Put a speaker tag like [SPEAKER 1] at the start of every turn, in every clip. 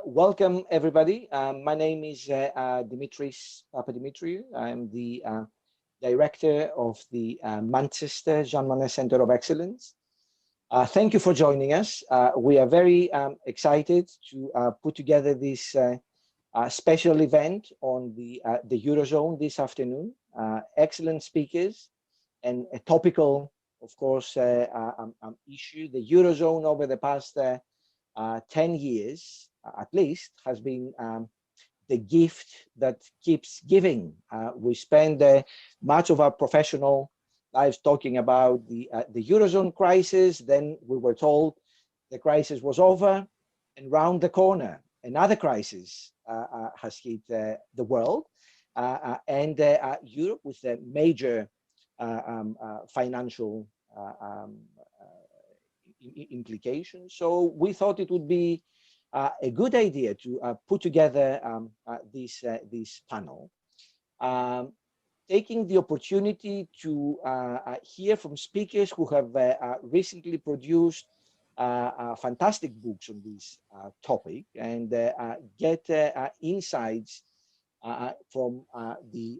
[SPEAKER 1] Welcome, everybody. My name is Dimitris Papadimitriou. I'm the director of the Manchester JMCE Center of Excellence. Thank you for joining us. We are very excited to put together this special event on the Eurozone this afternoon. Excellent speakers and a topical, of course, issue. The Eurozone over the past 10 years, at least, has been the gift that keeps giving. We spend much of our professional lives talking about the Eurozone crisis. Then we were told the crisis was over, and round the corner, another crisis has hit the world, and Europe with a major financial implications. So we thought it would be a good idea to put together this panel, taking the opportunity to hear from speakers who have recently produced fantastic books on this topic, and get insights from the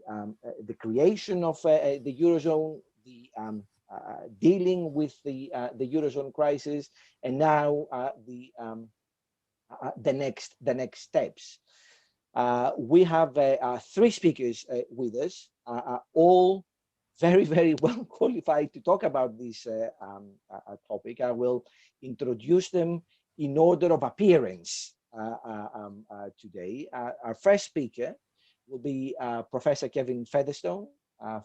[SPEAKER 1] creation of the Eurozone, the dealing with the Eurozone crisis, and now the next steps. We have three speakers with us, all very well qualified to talk about this topic. I will introduce them in order of appearance today. Our first speaker will be Professor Kevin Featherstone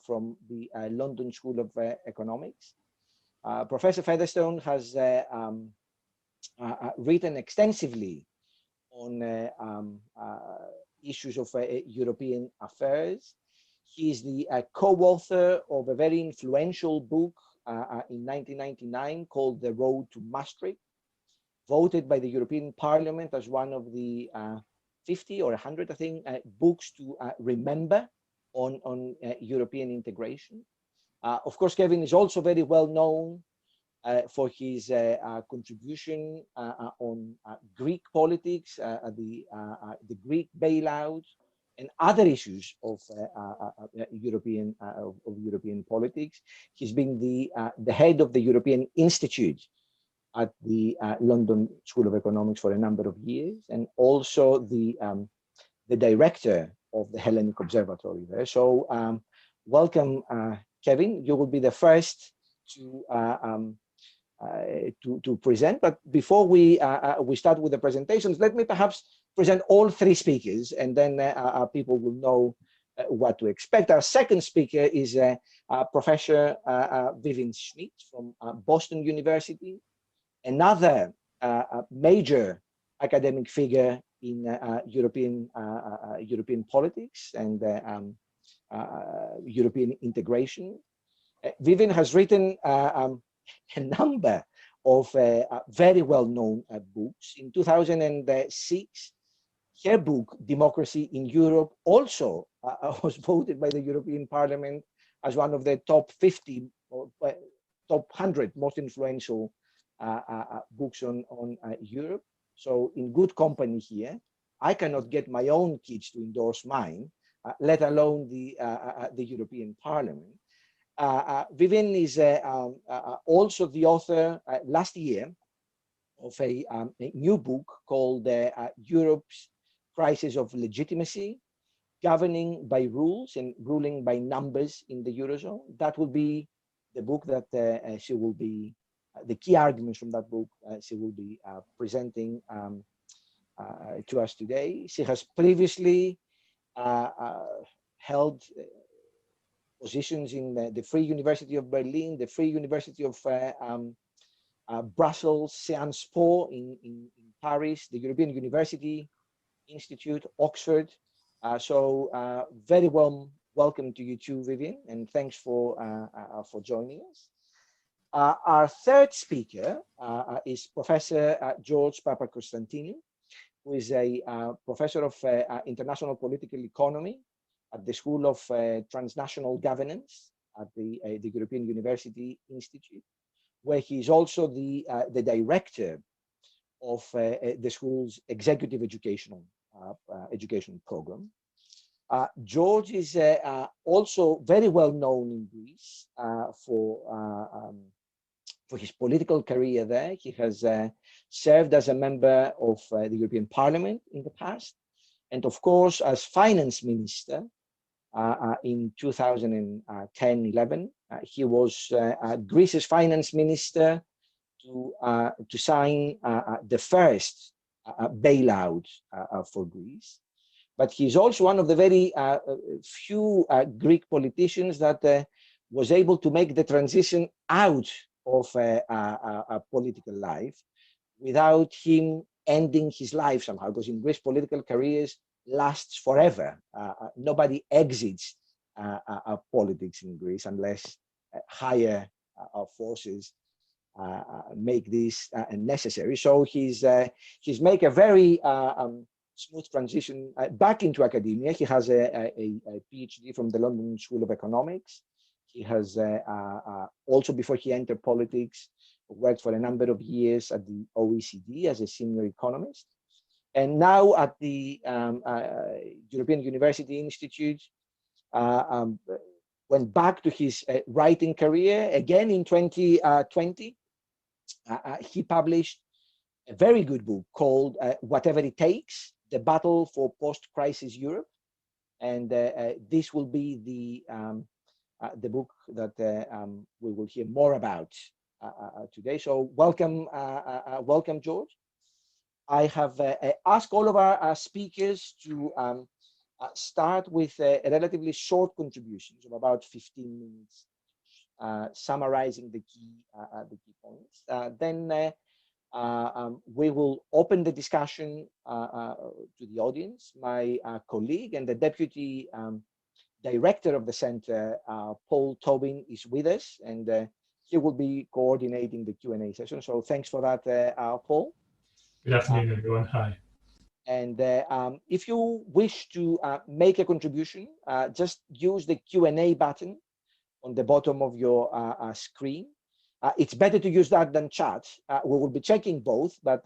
[SPEAKER 1] from the London School of Economics. Professor Featherstone has written extensively on issues of European affairs. He is the co-author of a very influential book in 1999 called The Road to Maastricht, voted by the European Parliament as one of the 50 or 100, I think, books to remember on European integration. Of course, Kevin is also very well known for his contribution on Greek politics, the Greek bailout, and other issues of European politics. He's been the head of the European Institute at the London School of Economics for a number of years, and also the director of the Hellenic Observatory there. So welcome, Kevin. You will be the first to present. But before we start with the presentations, let me perhaps present all three speakers, and then people will know what to expect. Our second speaker is Professor Vivian Schmidt from Boston University, another major academic figure in European politics and European integration. Vivian has written a number of very well-known books. In 2006, her book, Democracy in Europe, also was voted by the European Parliament as one of the top 50 or top 100 most influential books on Europe. So in good company here. I cannot get my own kids to endorse mine, let alone the European Parliament. Vivian is also the author last year of a new book called Europe's Crisis of Legitimacy, Governing by Rules and Ruling by Numbers in the Eurozone. That will be the book that she will be, the key arguments from that book she will be presenting to us today. She has previously held positions in the Free University of Berlin, the Free University of Brussels, Sciences Po in Paris, the European University Institute, Oxford. So very warm welcome to you too, Vivian, and thanks for joining us. Our third speaker is Professor George Papakonstantinou, who is a professor of international political economy at the School of Transnational Governance at the European University Institute, where he is also the director of the school's executive education program. George is also very well known in Greece for his political career there. He has served as a member of the European Parliament in the past, and of course as finance minister in 2010-11. He was Greece's finance minister to sign the first bailout for Greece. But he's also one of the very few Greek politicians that was able to make the transition out of political life without him ending his life somehow, because in Greece political careers lasts forever. Nobody exits politics in Greece unless higher forces make this necessary. So he's make a very smooth transition back into academia. He has a PhD from the London School of Economics. He has also, before he entered politics, worked for a number of years at the OECD as a senior economist. And now at the European University Institute, went back to his writing career again in 2020. He published a very good book called Whatever It Takes, The Battle for Post-Crisis Europe. And this will be the book that we will hear more about today. So welcome, welcome, George. I have asked all of our speakers to start with a relatively short contributions of about 15 minutes, summarizing the key points. Then we will open the discussion to the audience. My colleague and the deputy director of the center, Paul Tobin, is with us, and he will be coordinating the Q&A session. So thanks for that, Paul.
[SPEAKER 2] Good afternoon, everyone. Hi.
[SPEAKER 1] And if you wish to make a contribution, just use the Q&A button on the bottom of your screen. It's better to use that than chat. We will be checking both, but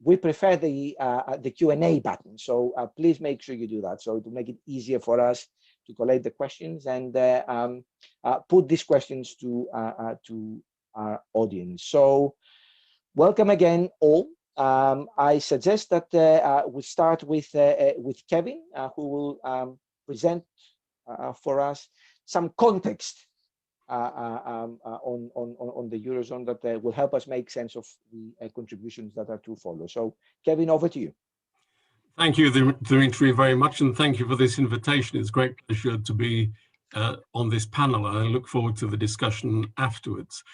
[SPEAKER 1] we prefer the Q&A button. So please make sure you do that, so to make it easier for us to collate the questions and put these questions to our audience. So welcome again, all. I suggest that we start with Kevin, who will present for us some context on the Eurozone that will help us make sense of the contributions that are to follow. So, Kevin, over to you.
[SPEAKER 3] Thank you, Dimitri, very much, and thank you for this invitation. It's a great pleasure to be on this panel, and I look forward to the discussion afterwards.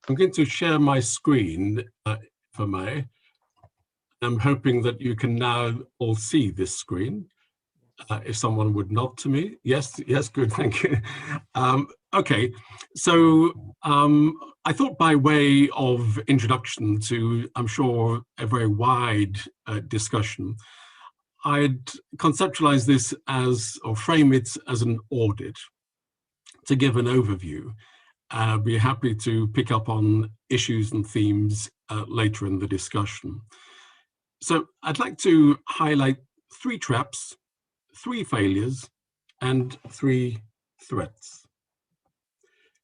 [SPEAKER 3] I'm going to share my screen, if I may. I'm hoping that you can now all see this screen. If someone would nod to me. Yes, yes, good, thank you. Okay, so I thought by way of introduction to, I'm sure, a very wide discussion, I'd conceptualize this as, or frame it as an audit to give an overview. I'll be happy to pick up on issues and themes later in the discussion. So I'd like to highlight 3 traps, 3 failures, and 3 threats,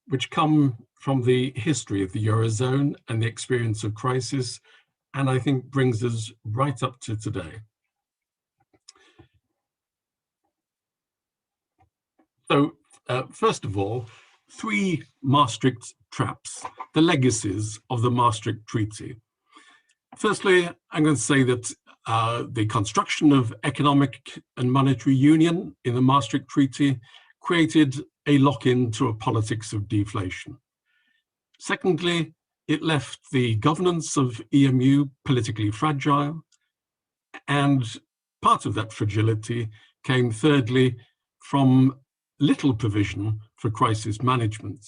[SPEAKER 3] which come from the history of the Eurozone and the experience of crisis, and I think brings us right up to today. So first of all, 3 Maastricht traps, the legacies of the Maastricht Treaty. Firstly, I'm going to say that the construction of economic and monetary union in the Maastricht Treaty created a lock-in to a politics of deflation. Secondly, it left the governance of EMU politically fragile, and part of that fragility came, thirdly, from little provision for crisis management.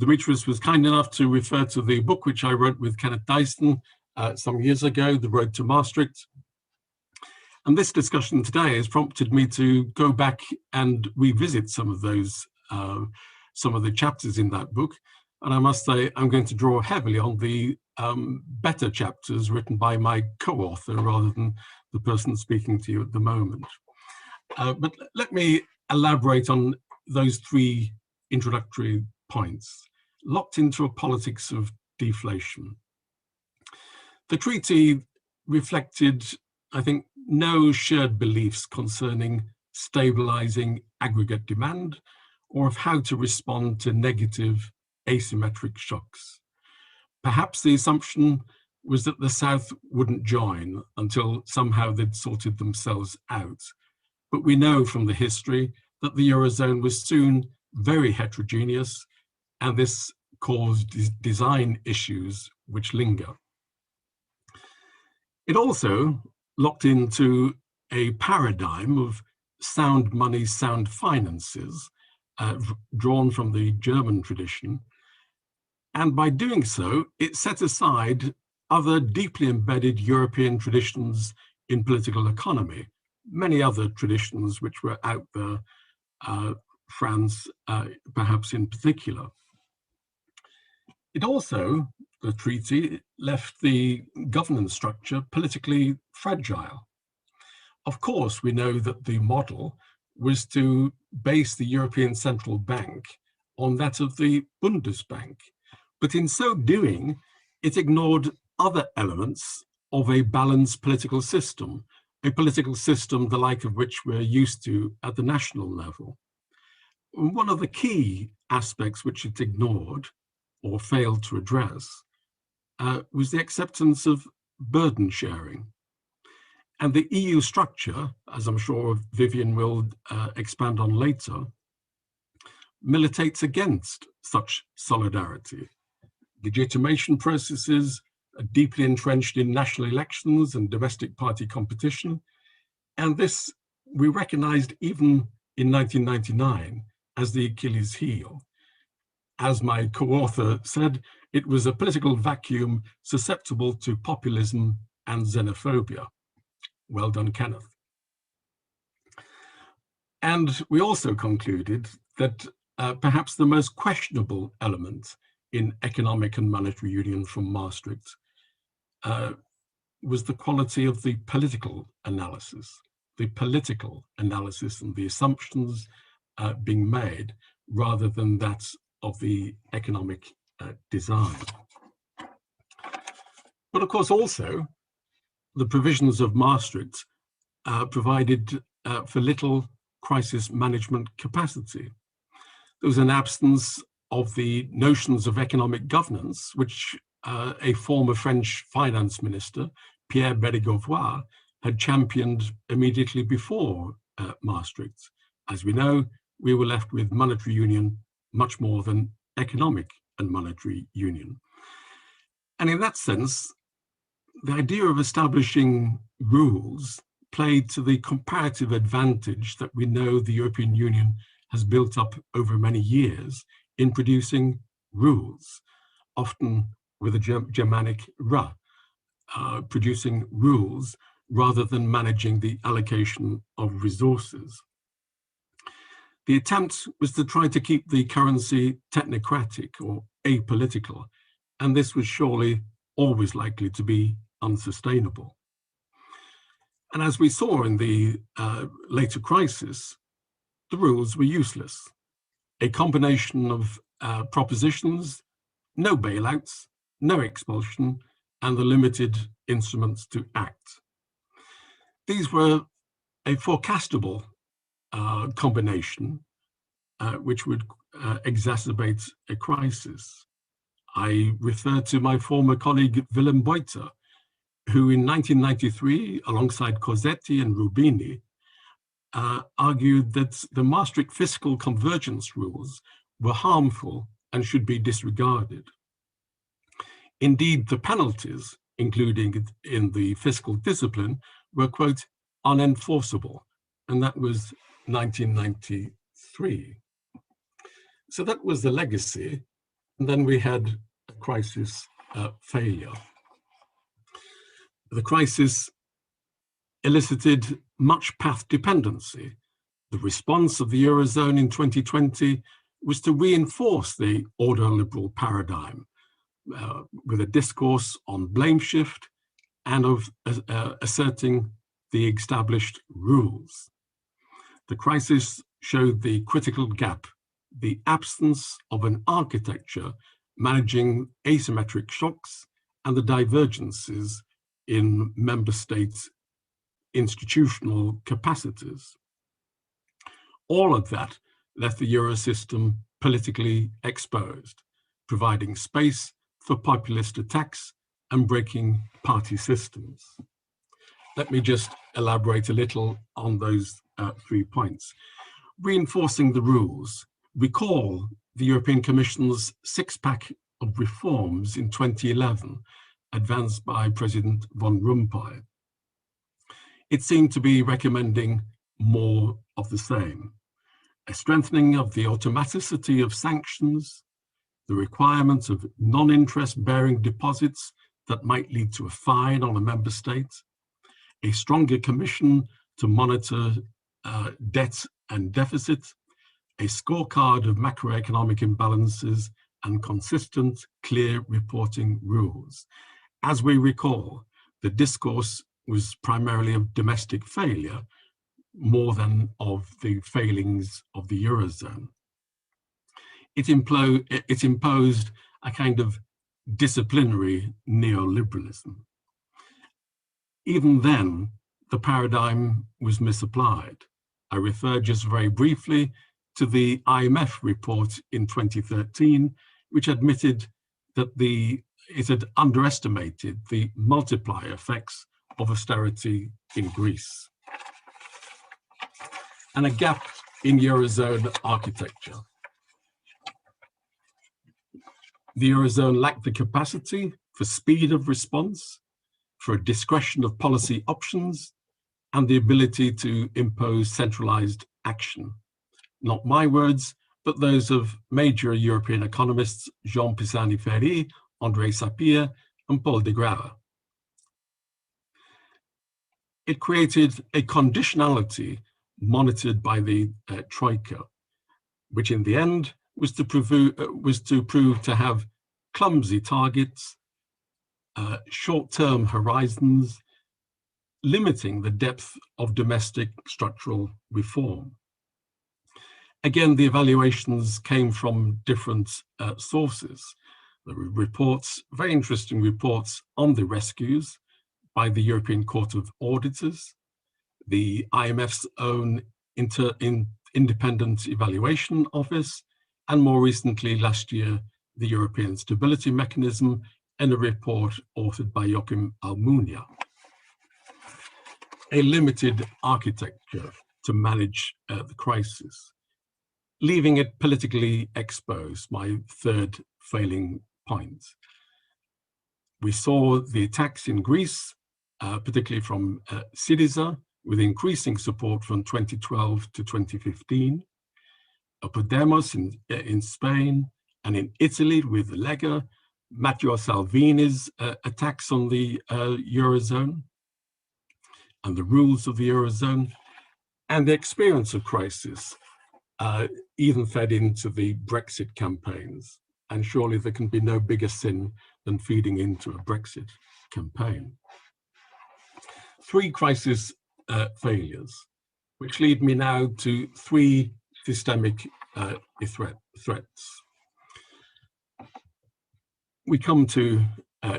[SPEAKER 3] Dimitris was kind enough to refer to the book which I wrote with Kenneth Dyston some years ago, The Road to Maastricht. And this discussion today has prompted me to go back and revisit some of those, some of the chapters in that book. And I must say, I'm going to draw heavily on the better chapters written by my co-author rather than the person speaking to you at the moment. But let me elaborate on those three introductory points. Locked into a politics of deflation. The treaty reflected, I think, no shared beliefs concerning stabilizing aggregate demand or of how to respond to negative asymmetric shocks. Perhaps the assumption was that the South wouldn't join until somehow they'd sorted themselves out. But we know from the history that the Eurozone was soon very heterogeneous, and this caused design issues which linger. It also locked into a paradigm of sound money, sound finances, drawn from the German tradition. And by doing so, it set aside other deeply embedded European traditions in political economy, many other traditions which were out there, France perhaps in particular. It also, the treaty, left the governance structure politically fragile. Of course, we know that the model was to base the European Central Bank on that of the Bundesbank, but in so doing, it ignored other elements of a balanced political system, a political system the like of which we're used to at the national level. One of the key aspects which it ignored or failed to address was the acceptance of burden sharing. And the EU structure, as I'm sure Vivian will expand on later, militates against such solidarity. Legitimation processes are deeply entrenched in national elections and domestic party competition. And this we recognized even in 1999 as the Achilles heel. As my co-author said, it was a political vacuum susceptible to populism and xenophobia. Well done, Kenneth. And we also concluded that perhaps the most questionable element in economic and monetary union from Maastricht was the quality of the political analysis and the assumptions being made rather than that of the economic design. But of course also, the provisions of Maastricht provided for little crisis management capacity. There was an absence of the notions of economic governance, which a former French finance minister, Pierre Bérégovoy, had championed immediately before Maastricht. As we know, we were left with monetary union much more than economic and monetary union. And in that sense, the idea of establishing rules played to the comparative advantage that we know the European Union has built up over many years in producing rules, often with a Germanic ra, producing rules rather than managing the allocation of resources. The attempt was to try to keep the currency technocratic or apolitical, and this was surely always likely to be unsustainable. And as we saw in the later crisis, the rules were useless. A combination of propositions, no bailouts, no expulsion, and the limited instruments to act. These were a forecastable combination which would exacerbate a crisis. I refer to my former colleague Willem Buiter, who in 1993, alongside Cosetti and Rubini, argued that the Maastricht fiscal convergence rules were harmful and should be disregarded. Indeed, the penalties, including in the fiscal discipline, were, quote, unenforceable, and that was 1993. So that was the legacy, and then we had a crisis failure. The crisis elicited much path dependency. The response of the Eurozone in 2020 was to reinforce the order liberal paradigm. with a discourse on blame shift and of asserting the established rules. The crisis showed the critical gap, the absence of an architecture managing asymmetric shocks and the divergences in member states' institutional capacities. All of that left the Euro system politically exposed, providing space for populist attacks and breaking party systems. Let me just elaborate a little on those 3 points. Reinforcing the rules, recall the European Commission's six-pack of reforms in 2011, advanced by President Van Rompuy. It seemed to be recommending more of the same. A strengthening of the automaticity of sanctions, the requirement of non-interest bearing deposits that might lead to a fine on a member state, a stronger commission to monitor debt and deficit, a scorecard of macroeconomic imbalances, and consistent, clear reporting rules. As we recall, the discourse was primarily of domestic failure more than of the failings of the Eurozone. It imposed a kind of disciplinary neoliberalism. Even then, the paradigm was misapplied. I refer just very briefly to the IMF report in 2013, which admitted that it had underestimated the multiplier effects of austerity in Greece. And a gap in Eurozone architecture. The Eurozone lacked the capacity for speed of response, for a discretion of policy options, and the ability to impose centralized action. Not my words, but those of major European economists Jean Pisani-Ferry, André Sapir, and Paul de Grauwe. It created a conditionality monitored by the Troika, which in the end was to prove to have clumsy targets, short-term horizons, limiting the depth of domestic structural reform. Again, the evaluations came from different sources. There were reports, very interesting reports on the rescues by the European Court of Auditors, the IMF's own independent evaluation office, and more recently last year, the European Stability Mechanism and a report authored by Joachim Almunia. A limited architecture to manage the crisis, leaving it politically exposed, my third failing point. We saw the attacks in Greece, particularly from Syriza, with increasing support from 2012 to 2015, Podemos in Spain, and in Italy with Lega, Matteo Salvini's attacks on the Eurozone and the rules of the Eurozone, and the experience of crisis even fed into the Brexit campaigns. And surely there can be no bigger sin than feeding into a Brexit campaign. 3 crisis failures, which lead me now to 3 systemic threats. We come to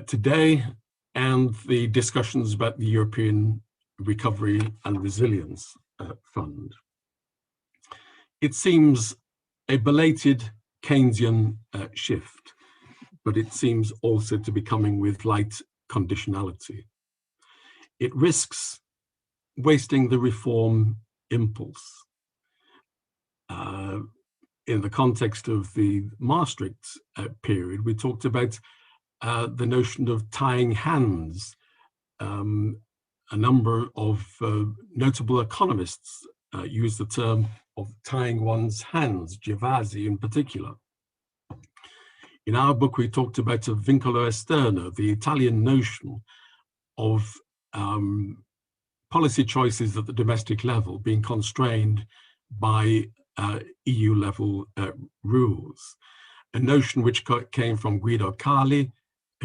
[SPEAKER 3] today and the discussions about the European Recovery and Resilience Fund. It seems a belated Keynesian shift, but it seems also to be coming with light conditionality. It risks wasting the reform impulse. In the context of the Maastricht period, we talked about the notion of tying hands. A number of notable economists use the term of tying one's hands, Gervasi in particular. In our book, we talked about a vincolo esterno, the Italian notion of policy choices at the domestic level being constrained by EU level rules, a notion which came from Guido Carli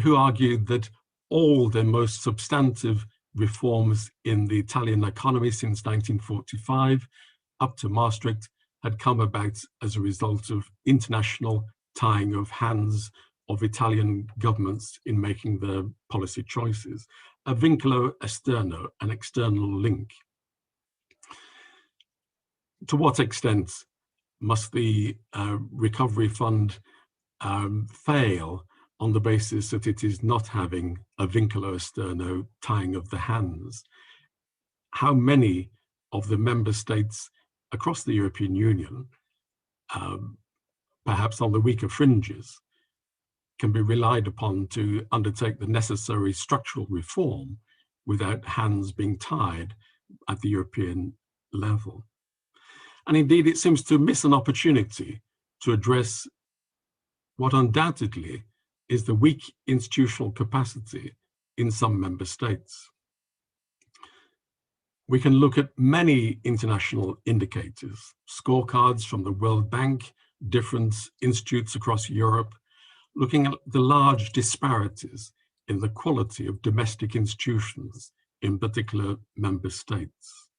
[SPEAKER 3] who argued that all the most substantive reforms in the Italian economy since 1945 up to Maastricht had come about as a result of international tying of hands of Italian governments in making their policy choices, a vinculo esterno, an external link. To what extent must the recovery fund fail on the basis that it is not having a vinculo esterno tying of the hands? How many of the member states across the European Union, perhaps on the weaker fringes, can be relied upon to undertake the necessary structural reform without hands being tied at the European level? And indeed, it seems to miss an opportunity to address what undoubtedly is the weak institutional capacity in some member states. We can look at many international indicators, scorecards from the World Bank, different institutes across Europe, looking at the large disparities in the quality of domestic institutions in particular member states.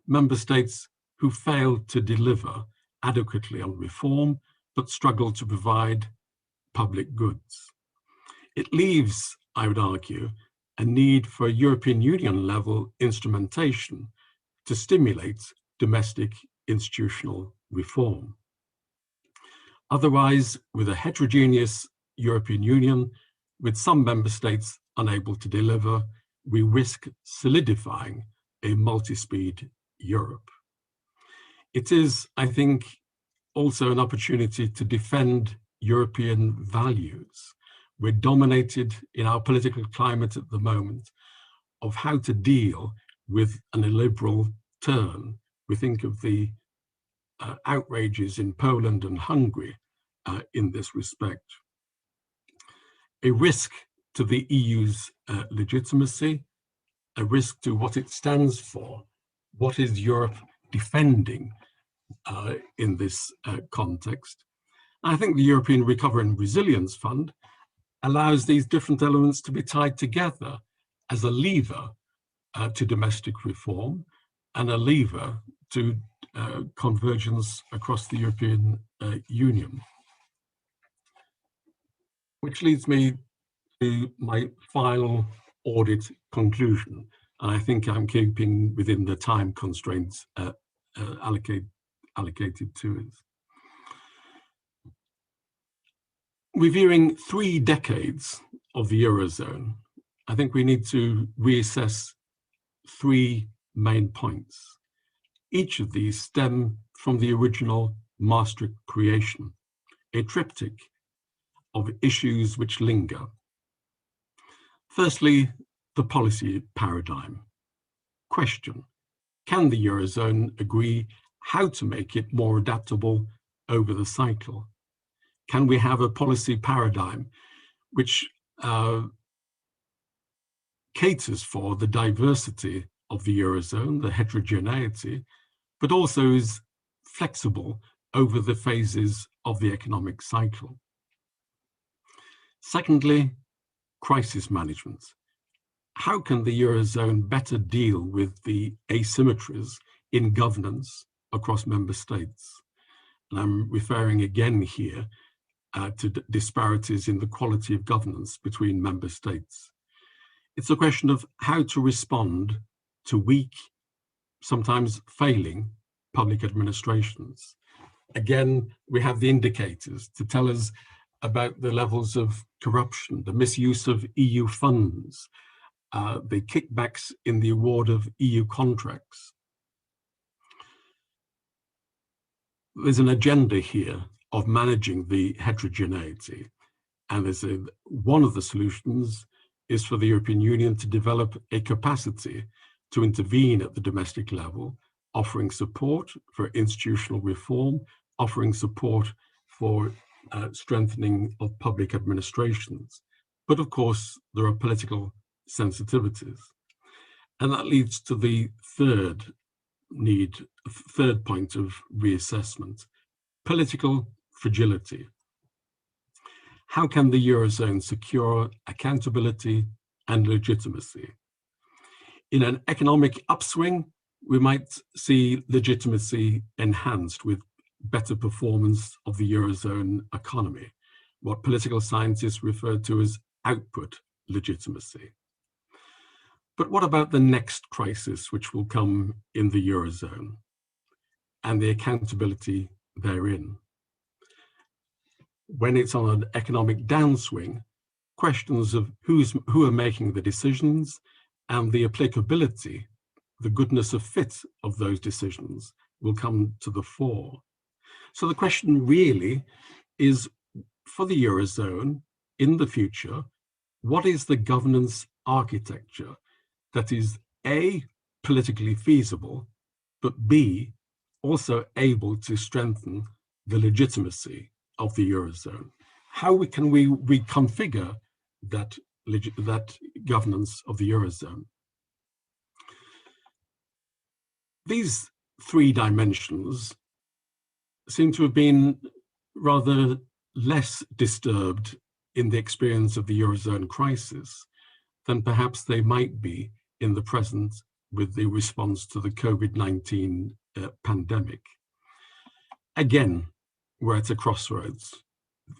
[SPEAKER 3] Member states who failed to deliver adequately on reform, but struggle to provide public goods. It leaves, I would argue, a need for European Union level instrumentation to stimulate domestic institutional reform. Otherwise, with a heterogeneous European Union, with some member states unable to deliver, we risk solidifying a multi-speed Europe. It is, I think, also an opportunity to defend European values. We're dominated in our political climate at the moment of how to deal with an illiberal turn. We think of the outrages in Poland and Hungary in this respect. A risk to the EU's legitimacy, a risk to what it stands for. What is Europe defending in this context? I think the European Recovery and Resilience Fund allows these different elements to be tied together as a lever to domestic reform and a lever to convergence across the European Union. Which leads me to my final audit conclusion. And I think I'm keeping within the time constraints allocated to it. Reviewing 3 decades of the Eurozone, I think we need to reassess 3 main points. Each of these stem from the original Maastricht creation, a triptych of issues which linger. Firstly, the policy paradigm. Question: can the Eurozone agree how to make it more adaptable over the cycle? Can we have a policy paradigm which caters for the diversity of the Eurozone, the heterogeneity, but also is flexible over the phases of the economic cycle? Secondly, crisis management. How can the Eurozone better deal with the asymmetries in governance across member states? And I'm referring again here to disparities in the quality of governance between member states. It's a question of how to respond to weak, sometimes failing, public administrations. Again, we have the indicators to tell us about the levels of corruption, the misuse of EU funds, the kickbacks in the award of EU contracts. There's an agenda here of managing the heterogeneity, and one of the solutions is for the European Union to develop a capacity to intervene at the domestic level, offering support for institutional reform, offering support for strengthening of public administrations. But of course, there are political sensitivities. And that leads to the third point of reassessment: political fragility. how can the Eurozone secure accountability and legitimacy? In an economic upswing, we might see legitimacy enhanced with better performance of the Eurozone economy, what political scientists refer to as output legitimacy. But what about the next crisis which will come in the Eurozone and the accountability therein? When it's on an economic downswing, questions of who are making the decisions and the applicability, the goodness of fit of those decisions will come to the fore. So the question really is, for the Eurozone in the future, what is the governance architecture that is A, politically feasible, but B, also able to strengthen the legitimacy of the Eurozone? How can we reconfigure that governance of the Eurozone? These three dimensions seem to have been rather less disturbed in the experience of the Eurozone crisis than perhaps they might be in the present with the response to the COVID-19 pandemic. Again, we're at a crossroads.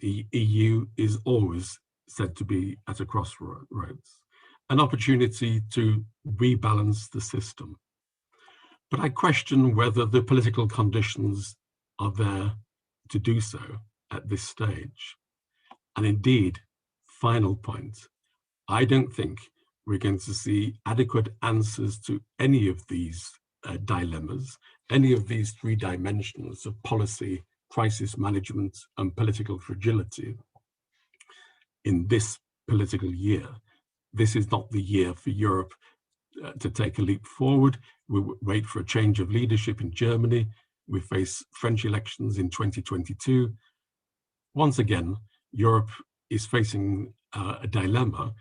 [SPEAKER 3] The EU is always said to be at a crossroads, an opportunity to rebalance the system. But I question whether the political conditions are there to do so at this stage. And indeed, final point, I don't think we're going to see adequate answers to any of these dilemmas, any of these three dimensions of policy, crisis management, and political fragility in this political year. This is not the year for Europe to take a leap forward. We wait for a change of leadership in Germany. We face French elections in 2022. Once again, Europe is facing a dilemma,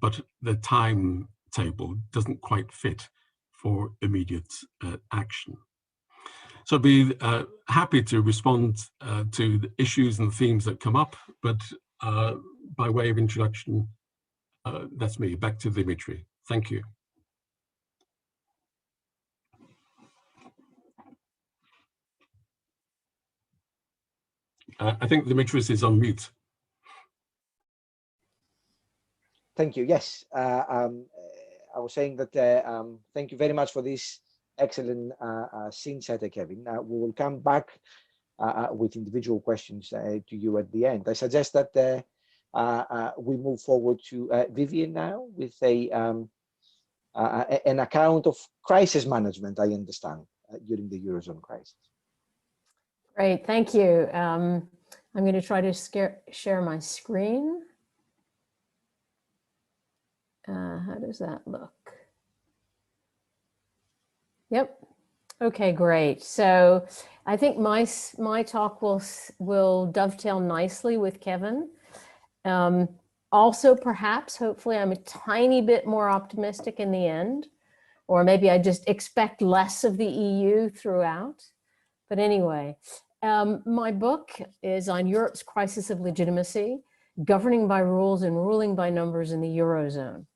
[SPEAKER 3] but the timetable doesn't quite fit for immediate action. So I'd be happy to respond to the issues and themes that come up, but by way of introduction, that's me. Back to Dimitri. Thank you. I think Dimitris is on mute.
[SPEAKER 1] Thank you. Yes, I was saying that thank you very much for this excellent scene setter, Kevin. We will come back with individual questions to you at the end. I suggest that we move forward to Vivian now with an account of crisis management, I understand, during the Eurozone crisis.
[SPEAKER 4] Great, thank you. I'm going to try to share my screen. How does that look? Yep. Okay, great. So I think my talk will dovetail nicely with Kevin. Also, perhaps, hopefully, I'm a tiny bit more optimistic in the end, or maybe I just expect less of the EU throughout. But anyway, my book is on Europe's crisis of legitimacy, governing by rules and ruling by numbers in the Eurozone.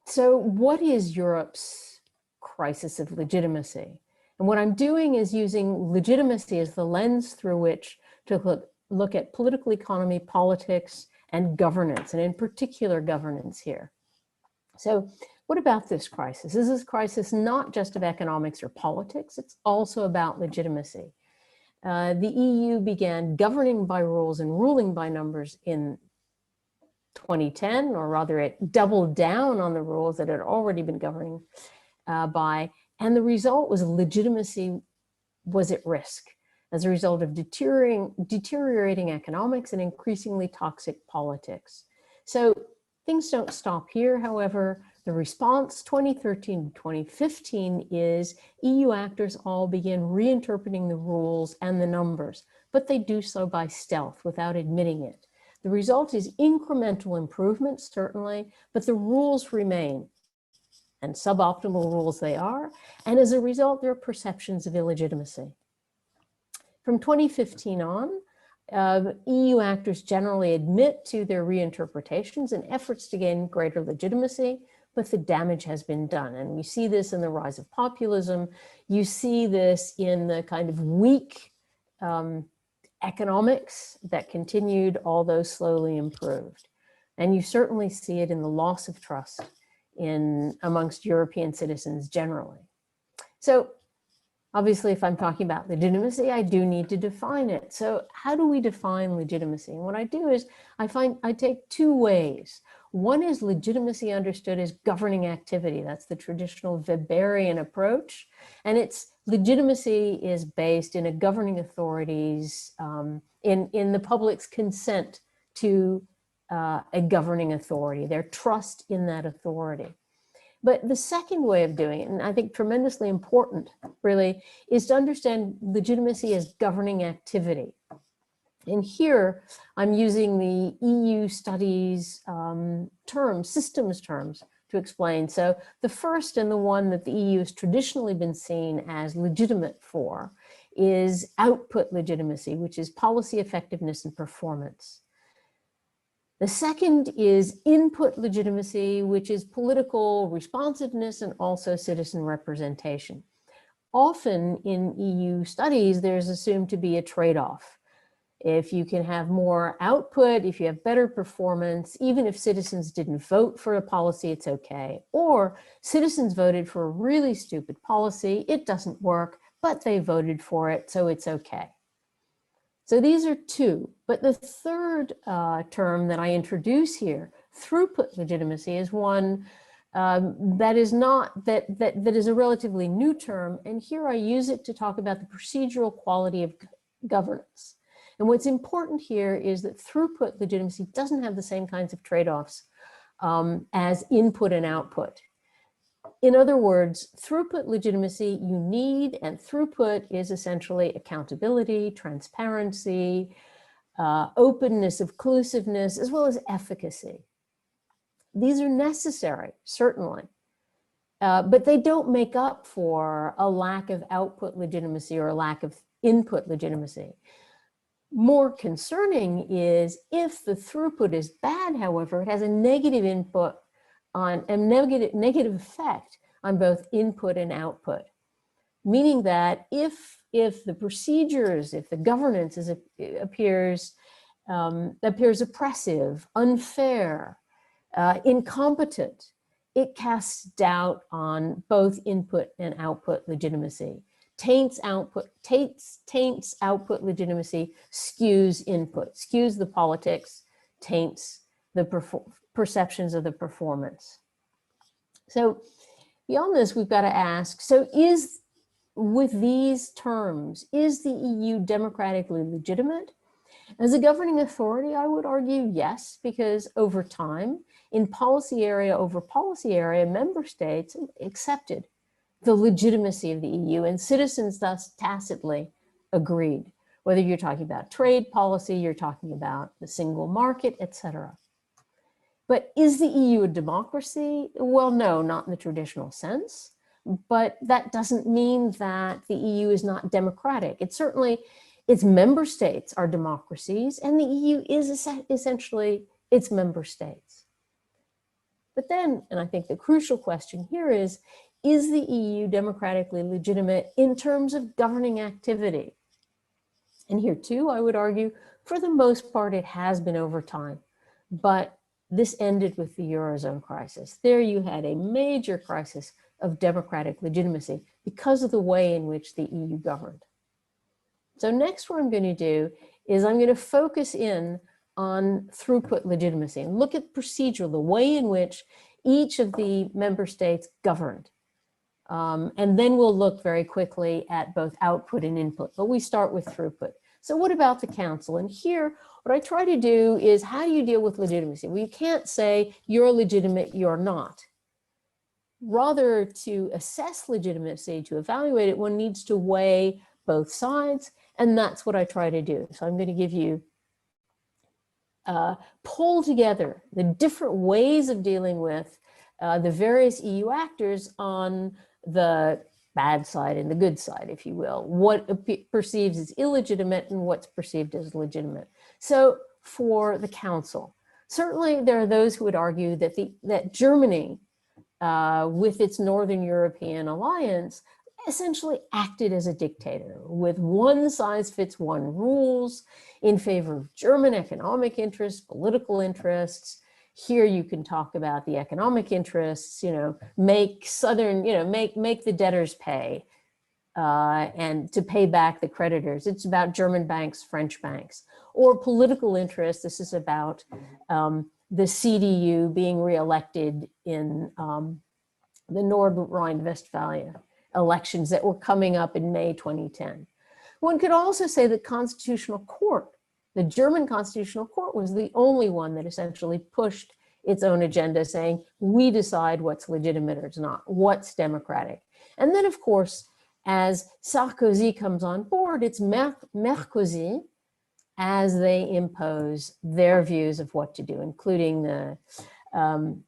[SPEAKER 4] So what is Europe's crisis of legitimacy? And what I'm doing is using legitimacy as the lens through which to look at political economy, politics, and governance, and in particular governance here. So what about this crisis? Is this crisis not just of economics or politics? It's also about legitimacy. The EU began governing by rules and ruling by numbers in 2010, or rather it doubled down on the rules that it had already been governing by, and the result was legitimacy was at risk as a result of deteriorating economics and increasingly toxic politics. So things don't stop here, however. The response 2013 to 2015 is EU actors all begin reinterpreting the rules and the numbers, but they do so by stealth without admitting it. The result is incremental improvements, certainly, but the rules remain, and suboptimal rules they are, and as a result, there are perceptions of illegitimacy. From 2015 on, EU actors generally admit to their reinterpretations and efforts to gain greater legitimacy, but the damage has been done. And we see this in the rise of populism. You see this in the kind of weak economics that continued, although slowly improved. And you certainly see it in the loss of trust amongst European citizens generally. So obviously, if I'm talking about legitimacy, I do need to define it. So how do we define legitimacy? And what I do is I take two ways. One is legitimacy understood as governing activity. That's the traditional Weberian approach. And its legitimacy is based in a governing authority's, in the public's consent to a governing authority, their trust in that authority. But the second way of doing it, and I think tremendously important really, is to understand legitimacy as governing activity. And here I'm using the EU studies terms, systems terms to explain. So the first and the one that the EU has traditionally been seen as legitimate for is output legitimacy, which is policy effectiveness and performance. The second is input legitimacy, which is political responsiveness and also citizen representation. Often in EU studies, there's assumed to be a trade-off. If you can have more output, if you have better performance, even if citizens didn't vote for a policy, it's okay. Or citizens voted for a really stupid policy, it doesn't work, but they voted for it, so it's okay. So these are two, but the third term that I introduce here, throughput legitimacy, is one that is a relatively new term, and here I use it to talk about the procedural quality of governance. And what's important here is that throughput legitimacy doesn't have the same kinds of trade-offs as input and output. In other words, throughput legitimacy you need, and throughput is essentially accountability, transparency, openness, inclusiveness, as well as efficacy. These are necessary, certainly, but they don't make up for a lack of output legitimacy or a lack of input legitimacy. More concerning is if the throughput is bad, however, it has a negative input on a negative effect on both input and output, meaning that if the procedures, if the governance appears oppressive, unfair, incompetent, it casts doubt on both input and output legitimacy. Taints output legitimacy, skews input, skews the politics, taints the perceptions of the performance. So beyond this, we've got to ask, so with these terms, is the EU democratically legitimate? As a governing authority, I would argue yes, because over time, in policy area over policy area, member states accepted the legitimacy of the EU, and citizens thus tacitly agreed, whether you're talking about trade policy, you're talking about the single market, etc. But is the EU a democracy? Well, no, not in the traditional sense, but that doesn't mean that the EU is not democratic. It's certainly, its member states are democracies, and the EU is essentially its member states. But then, and I think the crucial question here is the EU democratically legitimate in terms of governing activity? And here too, I would argue, for the most part, it has been over time. But this ended with the Eurozone crisis. There you had a major crisis of democratic legitimacy because of the way in which the EU governed. So next, what I'm going to do is I'm going to focus in on throughput legitimacy and look at procedure, the way in which each of the member states governed. And then we'll look very quickly at both output and input, but we start with throughput. So what about the council? And here, what I try to do is, how do you deal with legitimacy? Well, you can't say you're legitimate, you're not. Rather, to assess legitimacy, to evaluate it, one needs to weigh both sides, and that's what I try to do. So I'm going to give you, pull together the different ways of dealing with the various EU actors on the bad side and the good side, if you will, what perceives as illegitimate and what's perceived as legitimate. So for the Council, certainly there are those who would argue that that Germany, with its Northern European alliance, essentially acted as a dictator with one-size-fits-one rules in favor of German economic interests, political interests. Here you can talk about the economic interests, make the debtors pay and to pay back the creditors. It's about German banks, French banks. Or political interests, this is about the CDU being reelected in the Nord Rhine-Westphalia elections that were coming up in May 2010. One could also say the Constitutional Court, the German Constitutional Court, was the only one that essentially pushed its own agenda, saying, we decide what's legitimate or not, what's democratic. And then, of course, as Sarkozy comes on board, it's Merkozy as they impose their views of what to do, including the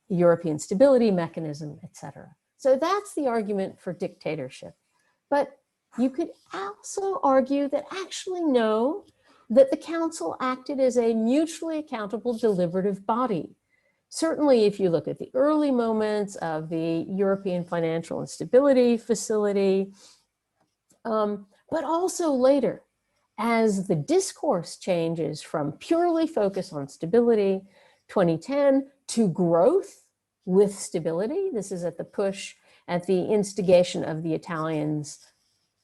[SPEAKER 4] European Stability Mechanism, etc. So that's the argument for dictatorship. But you could also argue that actually no, that the Council acted as a mutually accountable deliberative body. Certainly, if you look at the early moments of the European Financial and Stability Facility, but also later, as the discourse changes from purely focus on stability, 2010, to growth with stability. This is at the push, at the instigation of the Italians,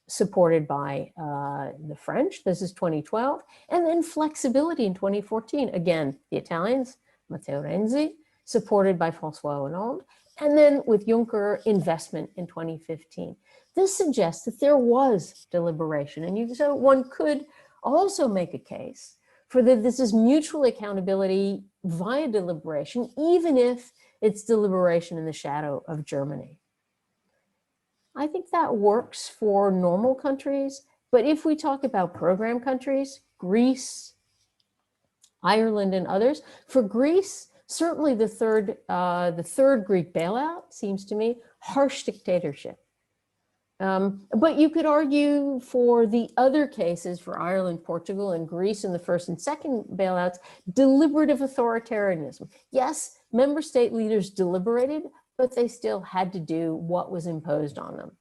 [SPEAKER 4] supported by the French. This is 2012. And then flexibility in 2014. Again, the Italians, Matteo Renzi, supported by François Hollande. And then with Juncker, investment in 2015. This suggests that there was deliberation. And so one could also make a case for that this is mutual accountability via deliberation, even if it's deliberation in the shadow of Germany. I think that works for normal countries, but if we talk about program countries, Greece, Ireland, and others, for Greece, certainly the third Greek bailout seems to me harsh dictatorship. But you could argue for the other cases, for Ireland, Portugal, and Greece in the first and second bailouts, deliberative authoritarianism. Yes, member state leaders deliberated, but they still had to do what was imposed on them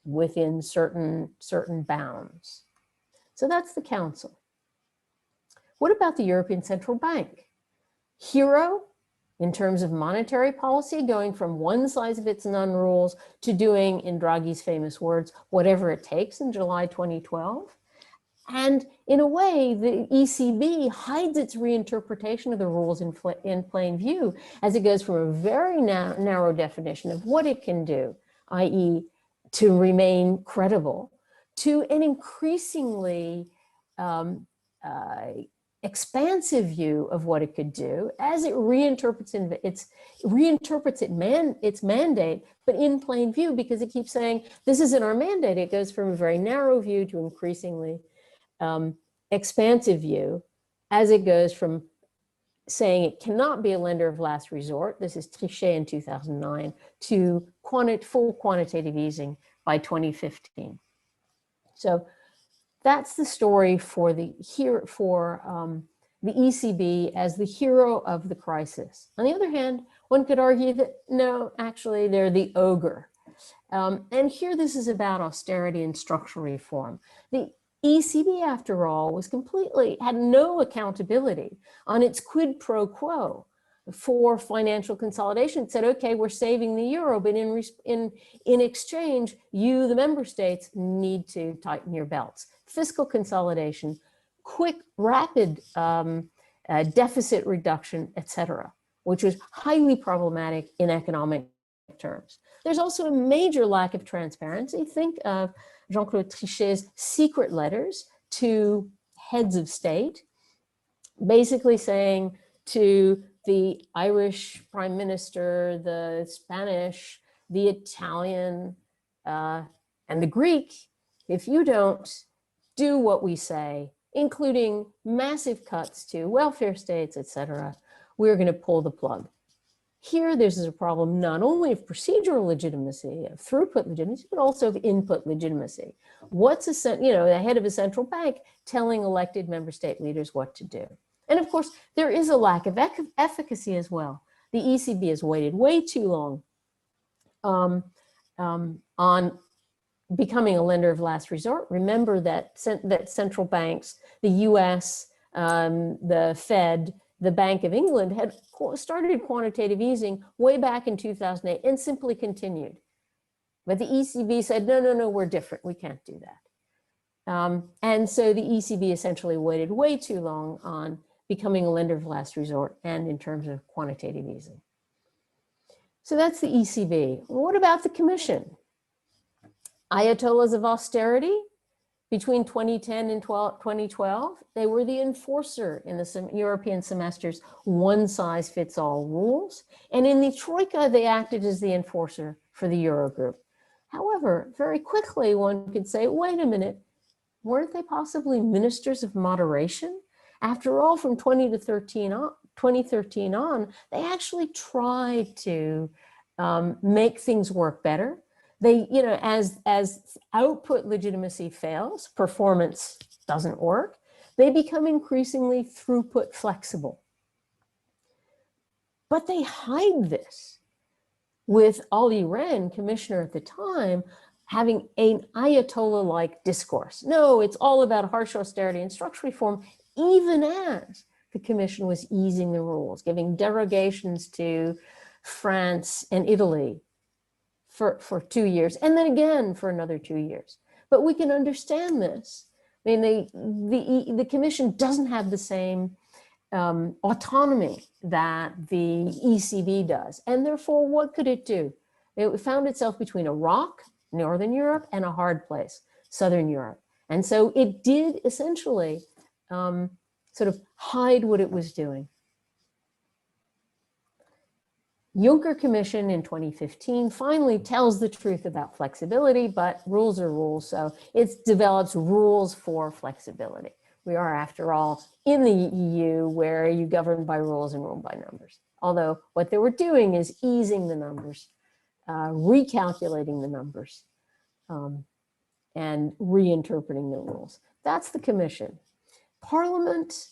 [SPEAKER 4] within certain bounds. So that's the Council. What about the European Central Bank? Hero in terms of monetary policy, going from one size fits none rules to doing, in Draghi's famous words, whatever it takes in July 2012. And in a way, the ECB hides its reinterpretation of the rules in plain view as it goes from a very narrow definition of what it can do, i.e. to remain credible, to an increasingly expansive view of what it could do as it reinterprets its mandate, but in plain view, because it keeps saying, this isn't our mandate. It goes from a very narrow view to increasingly expansive view as it goes from saying it cannot be a lender of last resort, this is Trichet in 2009, to full quantitative easing by 2015. So that's the story for the ECB as the hero of the crisis. On the other hand, one could argue that no, actually they're the ogre. And here this is about austerity and structural reform. The ECB, after all, had no accountability on its quid pro quo for financial consolidation. It said, okay, we're saving the euro, but in exchange, you, the member states, need to tighten your belts. Fiscal consolidation, quick, rapid deficit reduction, etc., which was highly problematic in economic terms. There's also a major lack of transparency. Think of Jean-Claude Trichet's secret letters to heads of state, basically saying to the Irish Prime Minister, the Spanish, the Italian, and the Greek, if you don't do what we say, including massive cuts to welfare states, etc., we're going to pull the plug. Here, this is a problem not only of procedural legitimacy, of throughput legitimacy, but also of input legitimacy. What's the head of a central bank telling elected member state leaders what to do? And of course, there is a lack of efficacy as well. The ECB has waited way too long on becoming a lender of last resort. Remember that central banks, the US, the Fed, the Bank of England had started quantitative easing way back in 2008 and simply continued. But the ECB said, no, we're different. We can't do that. And so the ECB essentially waited way too long on becoming a lender of last resort and in terms of quantitative easing. So that's the ECB. What about the Commission? Ayatollahs of austerity between 2010 and 2012, they were the enforcer in the European semester's one-size-fits-all rules. And in the Troika, they acted as the enforcer for the Eurogroup. However, very quickly, one could say, wait a minute, weren't they possibly ministers of moderation? After all, from 2013 on, they actually tried to make things work better. They, as output legitimacy fails, performance doesn't work, they become increasingly throughput flexible. But they hide this with Olli Rehn, commissioner at the time, having an Ayatollah-like discourse. No, it's all about harsh austerity and structural reform, even as the commission was easing the rules, giving derogations to France and Italy for 2 years, and then again for another 2 years. But we can understand this. I mean, the commission doesn't have the same autonomy that the ECB does. And therefore, what could it do? It found itself between a rock, Northern Europe, and a hard place, Southern Europe. And so it did essentially sort of hide what it was doing. Juncker Commission in 2015 finally tells the truth about flexibility, but rules are rules, so it develops rules for flexibility. We are, after all, in the EU where you govern by rules and rule by numbers. Although what they were doing is easing the numbers, recalculating the numbers, and reinterpreting the rules. That's the Commission. Parliament,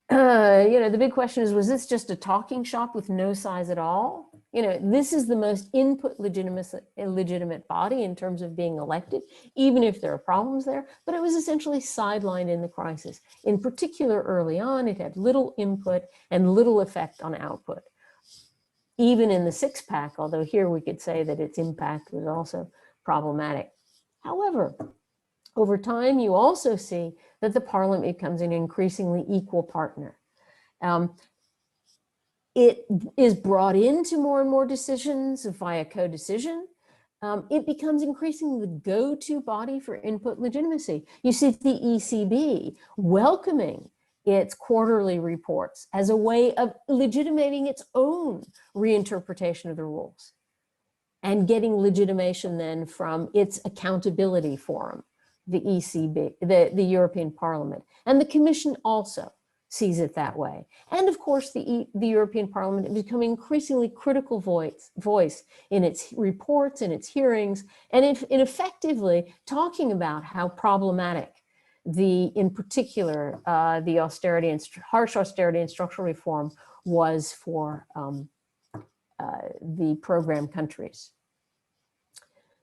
[SPEAKER 4] the big question is, was this just a talking shop with no size at all? This is the most input legitimate body in terms of being elected, even if there are problems there, but it was essentially sidelined in the crisis. In particular, early on, it had little input and little effect on output. Even in the six-pack, although here we could say that its impact was also problematic. However, over time, you also see that the parliament becomes an increasingly equal partner. It is brought into more and more decisions via co-decision. It becomes increasingly the go-to body for input legitimacy. You see the ECB welcoming its quarterly reports as a way of legitimating its own reinterpretation of the rules and getting legitimation then from its accountability forum, the ECB, the European Parliament. And the Commission also sees it that way. And of course, the European Parliament is becoming increasingly critical voice in its reports, in its hearings, and in effectively talking about how problematic in particular, the austerity and harsh austerity and structural reform was for the program countries.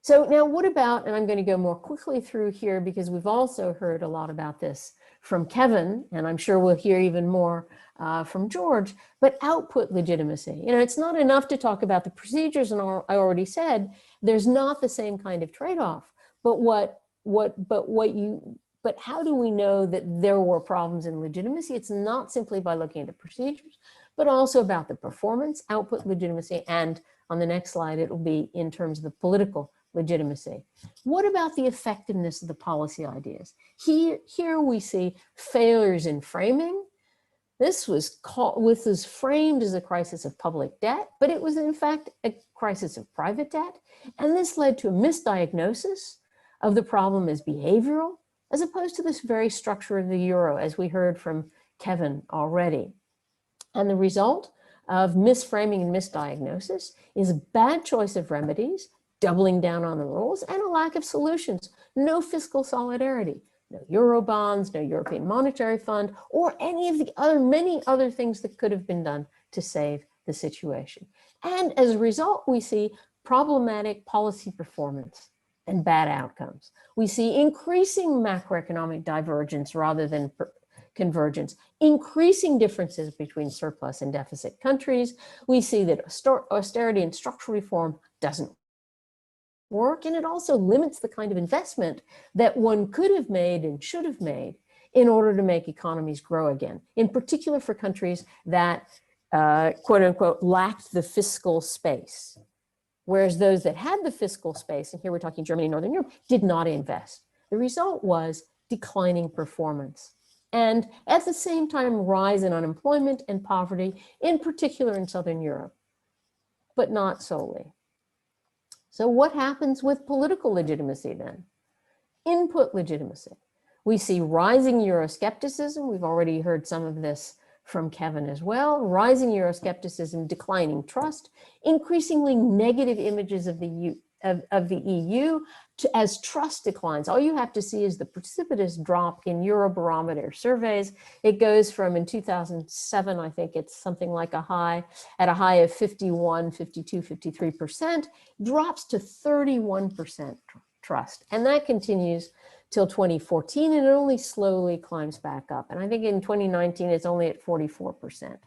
[SPEAKER 4] So now what about, and I'm going to go more quickly through here because we've also heard a lot about this from Kevin, and I'm sure we'll hear even more from George, but output legitimacy. It's not enough to talk about the procedures, and I already said, there's not the same kind of trade-off, but how do we know that there were problems in legitimacy? It's not simply by looking at the procedures, but also about the performance, output legitimacy, and on the next slide, it will be in terms of the political legitimacy. What about the effectiveness of the policy ideas? Here we see failures in framing. This was framed as a crisis of public debt, but it was in fact a crisis of private debt. And this led to a misdiagnosis of the problem as behavioral, as opposed to this very structure of the euro, as we heard from Kevin already. And the result, of misframing and misdiagnosis is a bad choice of remedies, doubling down on the rules, and a lack of solutions. No fiscal solidarity, no Eurobonds, no European Monetary Fund, or any of the many other things that could have been done to save the situation. And as a result, we see problematic policy performance and bad outcomes. We see increasing macroeconomic divergence rather than convergence, increasing differences between surplus and deficit countries. We see that austerity and structural reform doesn't work, and it also limits the kind of investment that one could have made and should have made in order to make economies grow again, in particular for countries that, quote unquote, lacked the fiscal space. Whereas those that had the fiscal space, and here we're talking Germany and Northern Europe, did not invest. The result was declining performance. And at the same time, rise in unemployment and poverty, in particular in Southern Europe, but not solely. So what happens with political legitimacy then? Input legitimacy. We see rising Euroscepticism. We've already heard some of this from Kevin as well. Rising Euroscepticism, declining trust, increasingly negative images of the EU as trust declines. All you have to see is the precipitous drop in Eurobarometer surveys. It goes from, in 2007, I think it's something like a high of 51, 52, 53%, drops to 31% trust. And that continues till 2014, and it only slowly climbs back up. And I think in 2019, it's only at 44%.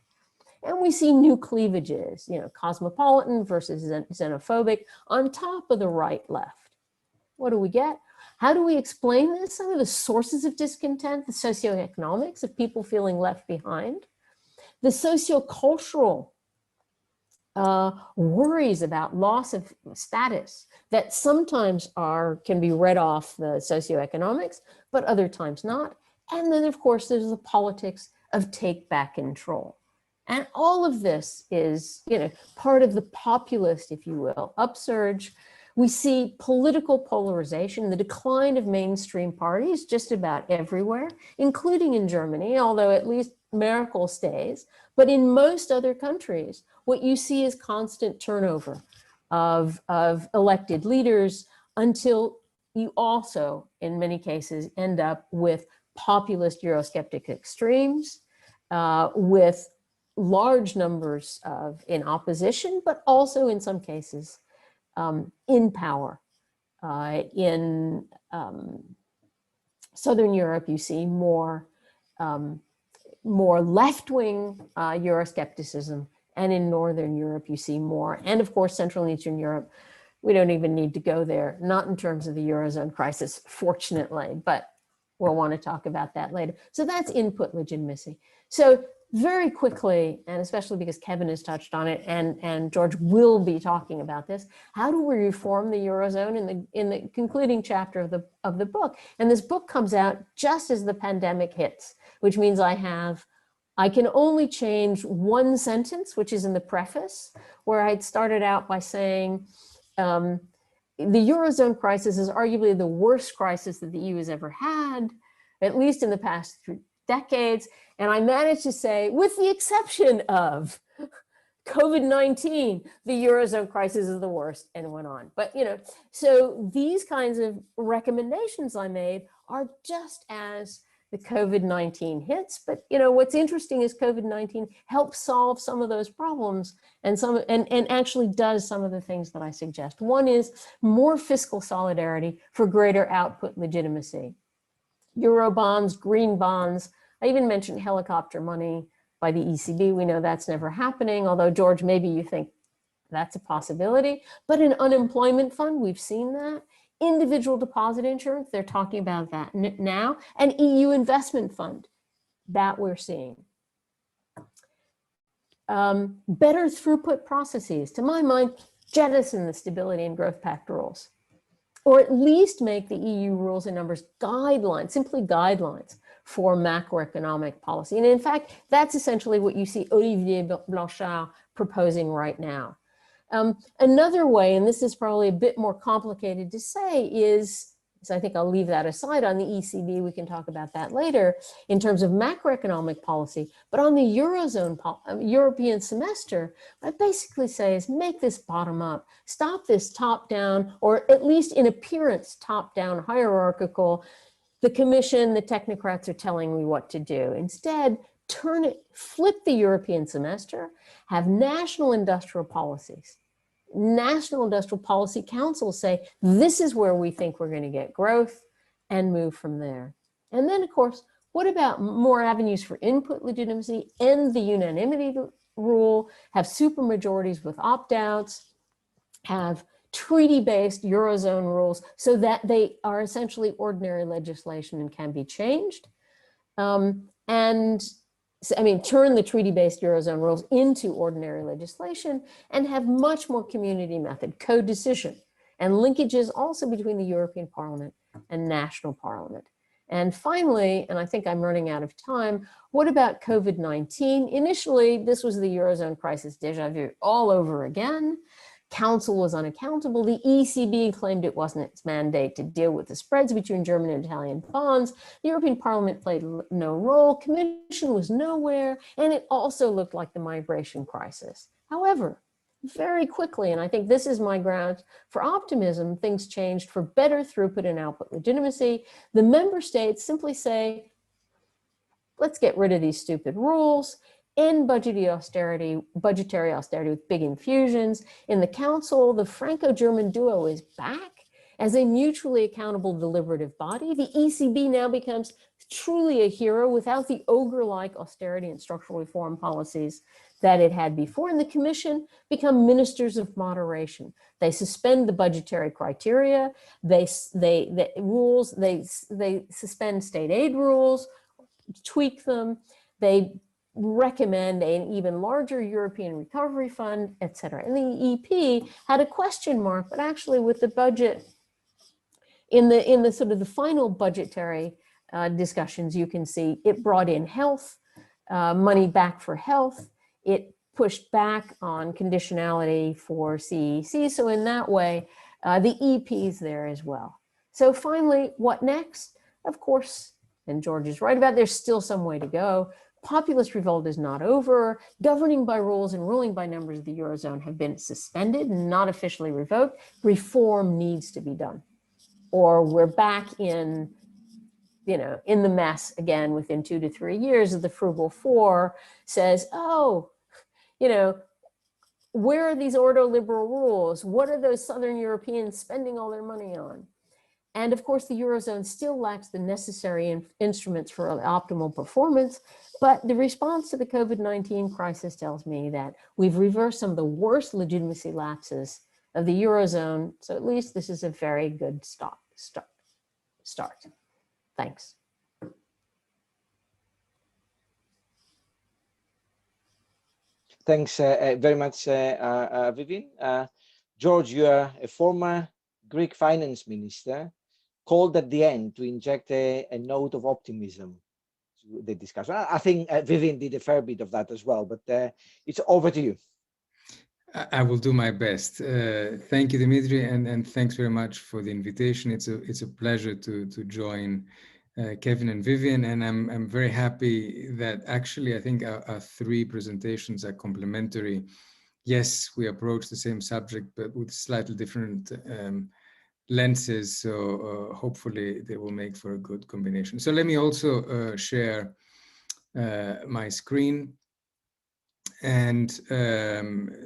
[SPEAKER 4] And we see new cleavages, cosmopolitan versus xenophobic on top of the right-left. What do we get? How do we explain this? Some of the sources of discontent, the socioeconomics of people feeling left behind, the sociocultural worries about loss of status that sometimes can be read off the socioeconomics, but other times not. And then, of course, there's the politics of take back control. And all of this is, part of the populist, if you will, upsurge. We see political polarization, the decline of mainstream parties just about everywhere, including in Germany, although at least Merkel stays. But in most other countries, what you see is constant turnover of elected leaders until you also, in many cases, end up with populist Eurosceptic extremes, with large numbers in opposition, but also in some cases in power. In Southern Europe, you see more left-wing Euroscepticism, and in Northern Europe, you see more. And of course, Central and Eastern Europe, we don't even need to go there, not in terms of the Eurozone crisis, fortunately, but we'll want to talk about that later. So that's input legitimacy. So very quickly, and especially because Kevin has touched on it, and George will be talking about this, how do we reform the Eurozone in the concluding chapter of the book? And this book comes out just as the pandemic hits, which means I can only change one sentence, which is in the preface, where I'd started out by saying, the Eurozone crisis is arguably the worst crisis that the EU has ever had, at least in the past 3 decades. And I managed to say, with the exception of COVID-19, the Eurozone crisis is the worst, and went on. But, so these kinds of recommendations I made are just as the COVID-19 hits. But, what's interesting is COVID-19 helps solve some of those problems and actually does some of the things that I suggest. One is more fiscal solidarity for greater output legitimacy. Eurobonds, green bonds. I even mentioned helicopter money by the ECB. We know that's never happening, although, George, maybe you think that's a possibility. But an unemployment fund, we've seen that. Individual deposit insurance, they're talking about that now. An EU investment fund, that we're seeing. Better throughput processes. To my mind, jettison the Stability and Growth Pact rules, or at least make the EU rules and numbers guidelines, simply guidelines for macroeconomic policy. And in fact, that's essentially what you see Olivier Blanchard proposing right now. Another way, and this is probably a bit more complicated to say, is So I think I'll leave that aside. On the ECB, we can talk about that later in terms of macroeconomic policy. But on the Eurozone, European semester, what I basically say is make this bottom up. Stop this top down, or at least in appearance, top down hierarchical. The Commission, the technocrats are telling me what to do. Instead, flip the European semester, have national industrial policies. National Industrial Policy Councils say, this is where we think we're going to get growth, and move from there. And then, of course, what about more avenues for input legitimacy? End the unanimity rule, have supermajorities with opt-outs, have treaty-based Eurozone rules so that they are essentially ordinary legislation and can be changed. Turn the treaty-based Eurozone rules into ordinary legislation and have much more community method, co-decision, and linkages also between the European Parliament and national parliament. And finally, and I think I'm running out of time, what about COVID-19? Initially, this was the Eurozone crisis déjà vu all over again. Council was unaccountable. The ECB claimed it wasn't its mandate to deal with the spreads between German and Italian bonds. The European Parliament played no role. Commission was nowhere. And it also looked like the migration crisis. However, very quickly, and I think this is my ground for optimism, things changed for better throughput and output legitimacy. The member states simply say, let's get rid of these stupid rules. End budgetary austerity with big infusions. In the Council, the Franco-German duo is back as a mutually accountable deliberative body. The ECB now becomes truly a hero without the ogre-like austerity and structural reform policies that it had before. And the Commission become ministers of moderation. They suspend the budgetary criteria. They suspend state aid rules, tweak them. They recommend an even larger European Recovery Fund, etc. And the EP had a question mark, but actually with the budget, in the sort of the final budgetary discussions, you can see it brought in health, money back for health. It pushed back on conditionality for CEC. So in that way, the EP's there as well. So finally, what next? Of course, and George is right about, there's still some way to go. Populist revolt is not over. Governing by rules and ruling by numbers of the Eurozone have been suspended, not officially revoked. Reform needs to be done, or we're back in the mess again within 2 to 3 years. Of the Frugal Four says, oh, where are these ordoliberal rules? What are those Southern Europeans spending all their money on? And of course, the Eurozone still lacks the necessary instruments for optimal performance. But the response to the COVID-19 crisis tells me that we've reversed some of the worst legitimacy lapses of the Eurozone. So at least this is a very good start. Thanks.
[SPEAKER 1] Thanks very much, Vivian. George, you are a former Greek finance minister, called at the end to inject a note of optimism to the discussion. I think Vivian did a fair bit of that as well, but it's over to you.
[SPEAKER 5] I will do my best. Thank you, Dimitri, and thanks very much for the invitation. It's a pleasure to join Kevin and Vivian, and I'm very happy that actually I think our three presentations are complementary. Yes, we approach the same subject, but with slightly different lenses, so hopefully they will make for a good combination. So let me also share my screen and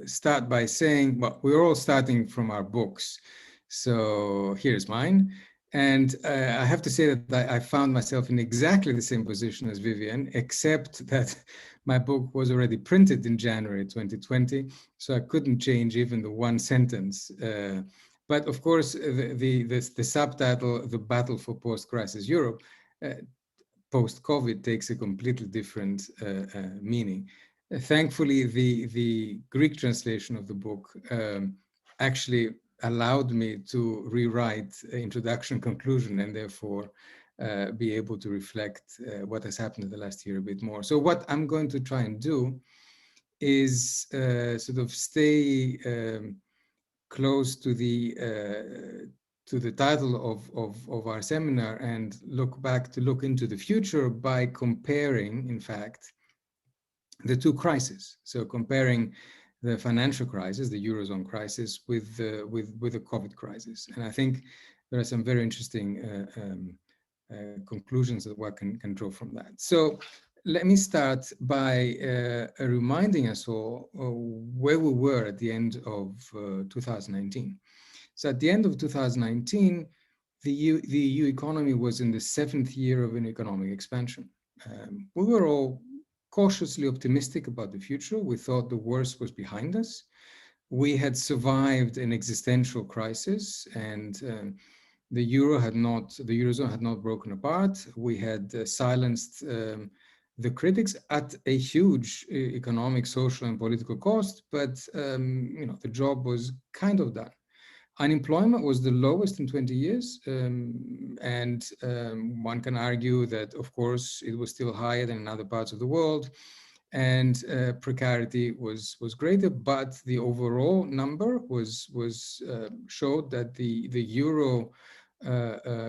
[SPEAKER 5] start by saying, well, we're all starting from our books. So here's mine. And I have to say that I found myself in exactly the same position as Vivian, except that my book was already printed in January 2020, so I couldn't change even the one sentence. But of course, the subtitle, The Battle for Post-Crisis Europe, post-COVID takes a completely different meaning. Thankfully, the Greek translation of the book actually allowed me to rewrite introduction, conclusion, and therefore be able to reflect what has happened in the last year a bit more. So what I'm going to try and do is sort of stay close to the the title of our seminar and look into the future by comparing, in fact, the two crises. So comparing the financial crisis, the Eurozone crisis, with the COVID crisis. And I think there are some very interesting conclusions that one can draw from that. So let me start by reminding us all where we were at the end of 2019. So at the end of 2019, the EU economy was in the 7th year of an economic expansion. We were all cautiously optimistic about the future. We thought the worst was behind us. We had survived an existential crisis, and the Eurozone had not broken apart. We had silenced the critics at a huge economic, social, and political cost, but the job was kind of done. Unemployment was the lowest in 20 years, and one can argue that, of course, it was still higher than in other parts of the world, and precarity was greater, but the overall number showed that the euro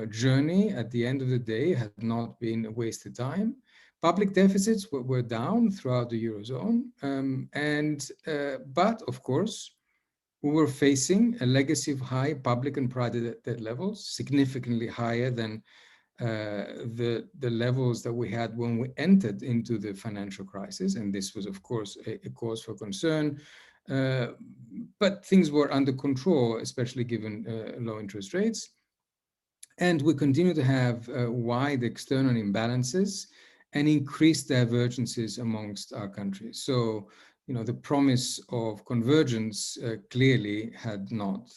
[SPEAKER 5] journey at the end of the day had not been a wasted time. Public deficits were down throughout the Eurozone, but of course, we were facing a legacy of high public and private debt levels, significantly higher than the levels that we had when we entered into the financial crisis. And this was, of course, a cause for concern. But things were under control, especially given low interest rates. And we continue to have wide external imbalances and increased divergences amongst our countries. So, the promise of convergence clearly had not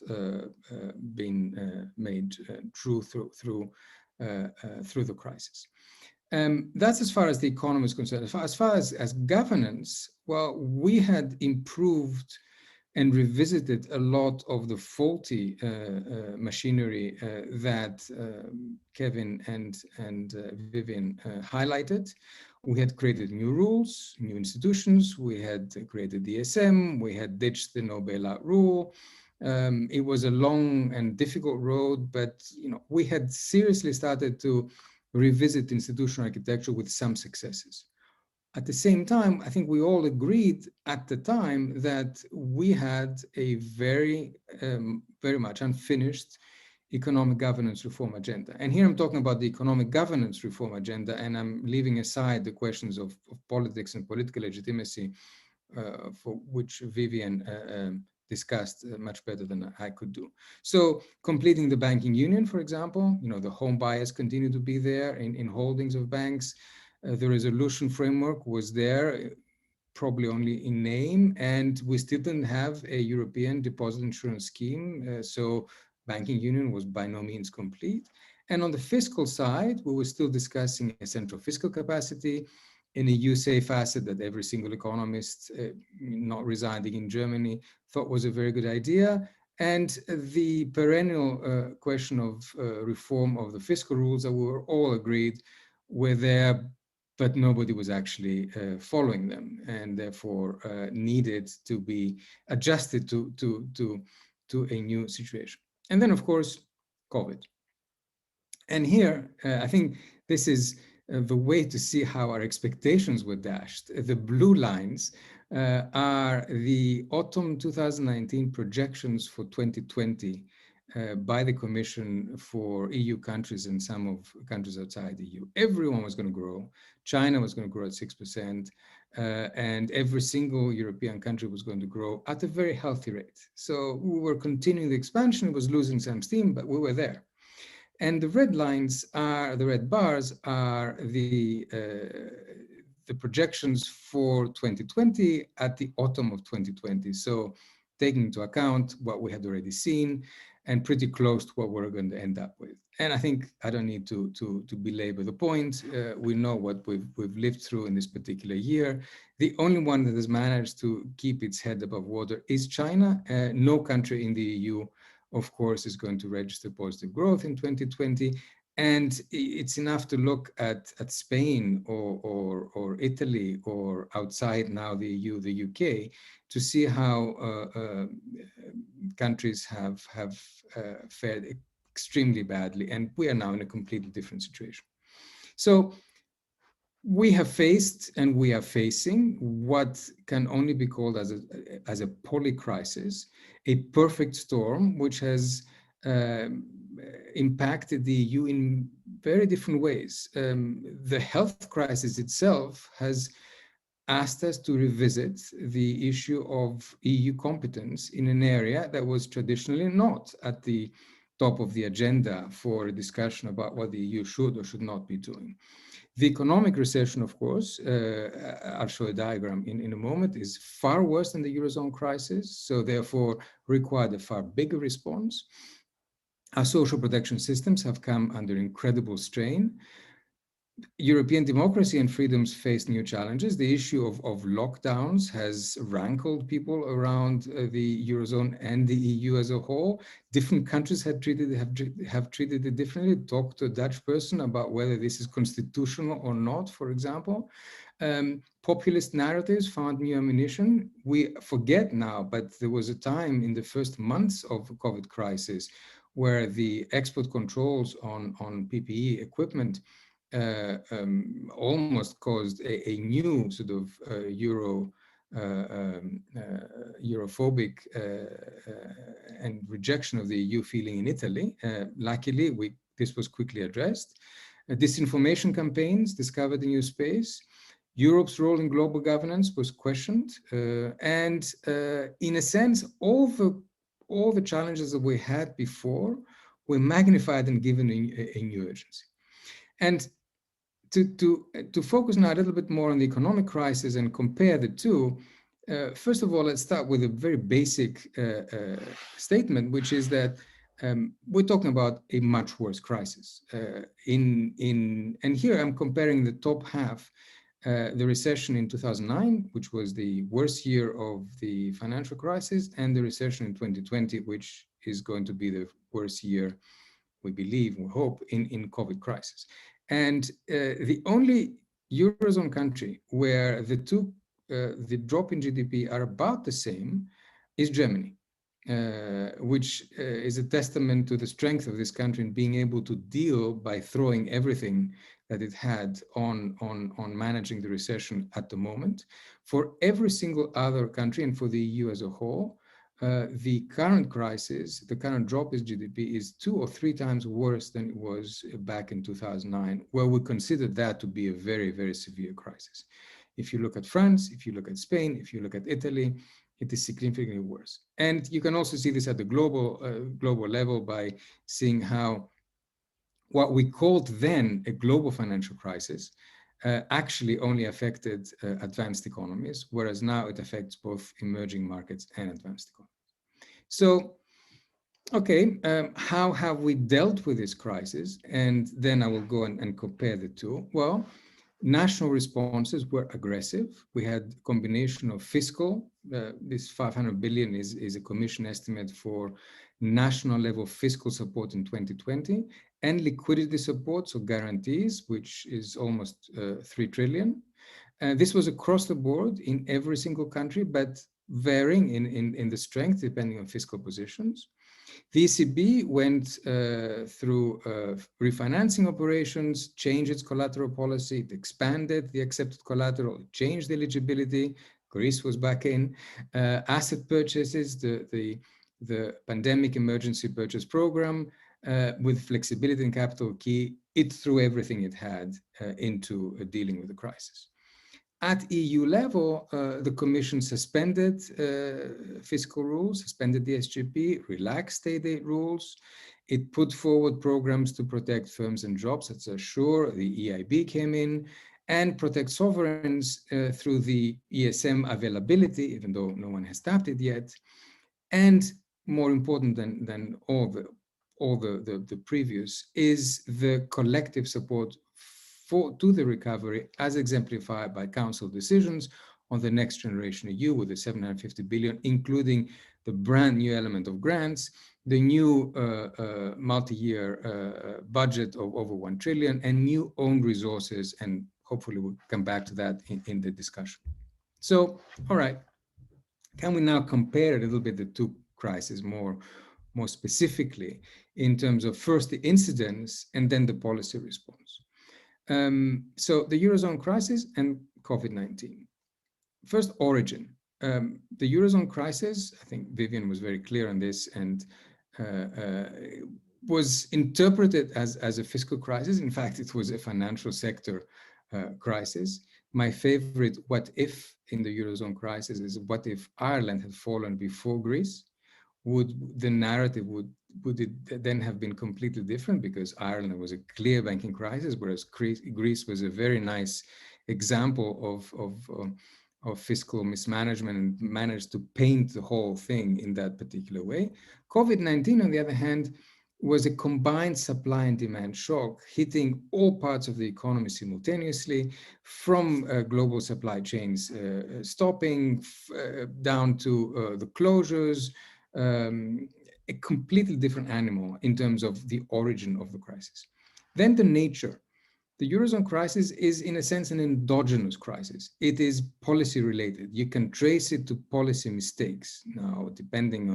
[SPEAKER 5] been made true through the crisis. That's as far as the economy is concerned. As far as governance, well, we had improved and revisited a lot of the faulty machinery that Kevin and Vivian highlighted. We had created new rules, new institutions. We had created the ESM. We had ditched the no bailout rule. It was a long and difficult road, but we had seriously started to revisit institutional architecture with some successes. At the same time, I think we all agreed at the time that we had a very much unfinished economic governance reform agenda. And here I'm talking about the economic governance reform agenda, and I'm leaving aside the questions of politics and political legitimacy, for which Vivian discussed much better than I could do. So completing the banking union, for example, the home bias continued to be there in holdings of banks. The resolution framework was there, probably only in name, and we still didn't have a European deposit insurance scheme. So banking union was by no means complete. And on the fiscal side, we were still discussing a central fiscal capacity, an EU safe asset that every single economist not residing in Germany thought was a very good idea. And the perennial question of reform of the fiscal rules that we were all agreed were there, but nobody was actually following them, and therefore needed to be adjusted to a new situation. And then, of course, COVID. And here, I think this is the way to see how our expectations were dashed. The blue lines are the autumn 2019 projections for 2020 by the Commission for EU countries and some of countries outside the EU. Everyone was going to grow. China was going to grow at 6%, and every single European country was going to grow at a very healthy rate. So we were continuing the expansion. It was losing some steam, but we were there. And the red lines are, the red bars are the projections for 2020 at the autumn of 2020. So taking into account what we had already seen and pretty close to what we're going to end up with. And I think I don't need to belabor the point. We know what we've lived through in this particular year. The only one that has managed to keep its head above water is China. No country in the EU, of course, is going to register positive growth in 2020. And it's enough to look at Spain or Italy or outside now the EU, the UK, to see how countries have fared extremely badly, and we are now in a completely different situation. So we have faced and we are facing what can only be called as a polycrisis, a perfect storm, which has impacted the EU in very different ways. The health crisis itself has asked us to revisit the issue of EU competence in an area that was traditionally not at the top of the agenda for a discussion about what the EU should or should not be doing. The economic recession, of course, I'll show a diagram in a moment, is far worse than the Eurozone crisis, so therefore required a far bigger response. Our social protection systems have come under incredible strain. European democracy and freedoms face new challenges. The issue of lockdowns has rankled people around the Eurozone and the EU as a whole. Different countries have treated it differently. Talk to a Dutch person about whether this is constitutional or not, for example. Populist narratives found new ammunition. We forget now, but there was a time in the first months of the COVID crisis where the export controls on PPE equipment almost caused a new sort of Europhobic and rejection of the EU feeling in Italy. Luckily, this was quickly addressed. Disinformation campaigns discovered a new space. Europe's role in global governance was questioned, and in a sense, all the challenges that we had before were magnified and given a new urgency. And to focus now a little bit more on the economic crisis and compare the two, first of all, let's start with a very basic statement, which is that we're talking about a much worse crisis. And here I'm comparing the top half, the recession in 2009, which was the worst year of the financial crisis, and the recession in 2020, which is going to be the worst year, we believe, we hope, in COVID crisis. And the only Eurozone country where the drop in GDP are about the same is Germany, which is a testament to the strength of this country in being able to deal by throwing everything that it had on managing the recession at the moment. For every single other country and for the EU as a whole, the current crisis, the current drop in GDP is 2 or 3 times worse than it was back in 2009, where we considered that to be a very, very severe crisis. If you look at France, if you look at Spain, if you look at Italy, it is significantly worse. And you can also see this at the global level by seeing how what we called then a global financial crisis actually only affected advanced economies, whereas now it affects both emerging markets and advanced economies. So, okay, how have we dealt with this crisis? And then I will go and compare the two. Well, national responses were aggressive. We had a combination of fiscal, this 500 billion is a commission estimate for national level fiscal support in 2020, and liquidity support, so guarantees, which is almost 3 trillion. This was across the board in every single country, but varying in the strength depending on fiscal positions. The ECB went through refinancing operations, changed its collateral policy, it expanded the accepted collateral, it changed the eligibility, Greece was back in, asset purchases, the pandemic emergency purchase program, with flexibility and capital key, it threw everything it had into dealing with the crisis. At EU level, the Commission suspended fiscal rules, suspended the SGP, relaxed state aid rules. It put forward programs to protect firms and jobs, such as SURE, the EIB came in, and protect sovereigns through the ESM availability, even though no one has tapped it yet. And more important than all the previous is the collective support to the recovery as exemplified by council decisions on the Next Generation EU with the 750 billion, including the brand new element of grants, the new multi-year budget of over 1 trillion and new own resources. And hopefully we'll come back to that in the discussion. So, all right, can we now compare a little bit the two crises more more specifically in terms of first the incidence and then the policy response. So the Eurozone crisis and COVID-19. First, origin. The Eurozone crisis, I think Vivian was very clear on this, and was interpreted as a fiscal crisis. In fact, it was a financial sector crisis. My favorite what if in the Eurozone crisis is what if Ireland had fallen before Greece? Would the narrative, would it then have been completely different, because Ireland was a clear banking crisis, whereas Greece was a very nice example of fiscal mismanagement and managed to paint the whole thing in that particular way. COVID-19, on the other hand, was a combined supply and demand shock hitting all parts of the economy simultaneously, from global supply chains stopping down to the closures, a completely different animal in terms of the origin of the crisis. Then the nature. The Eurozone crisis is, in a sense, an endogenous crisis. It is policy related. You can trace it to policy mistakes. Now, depending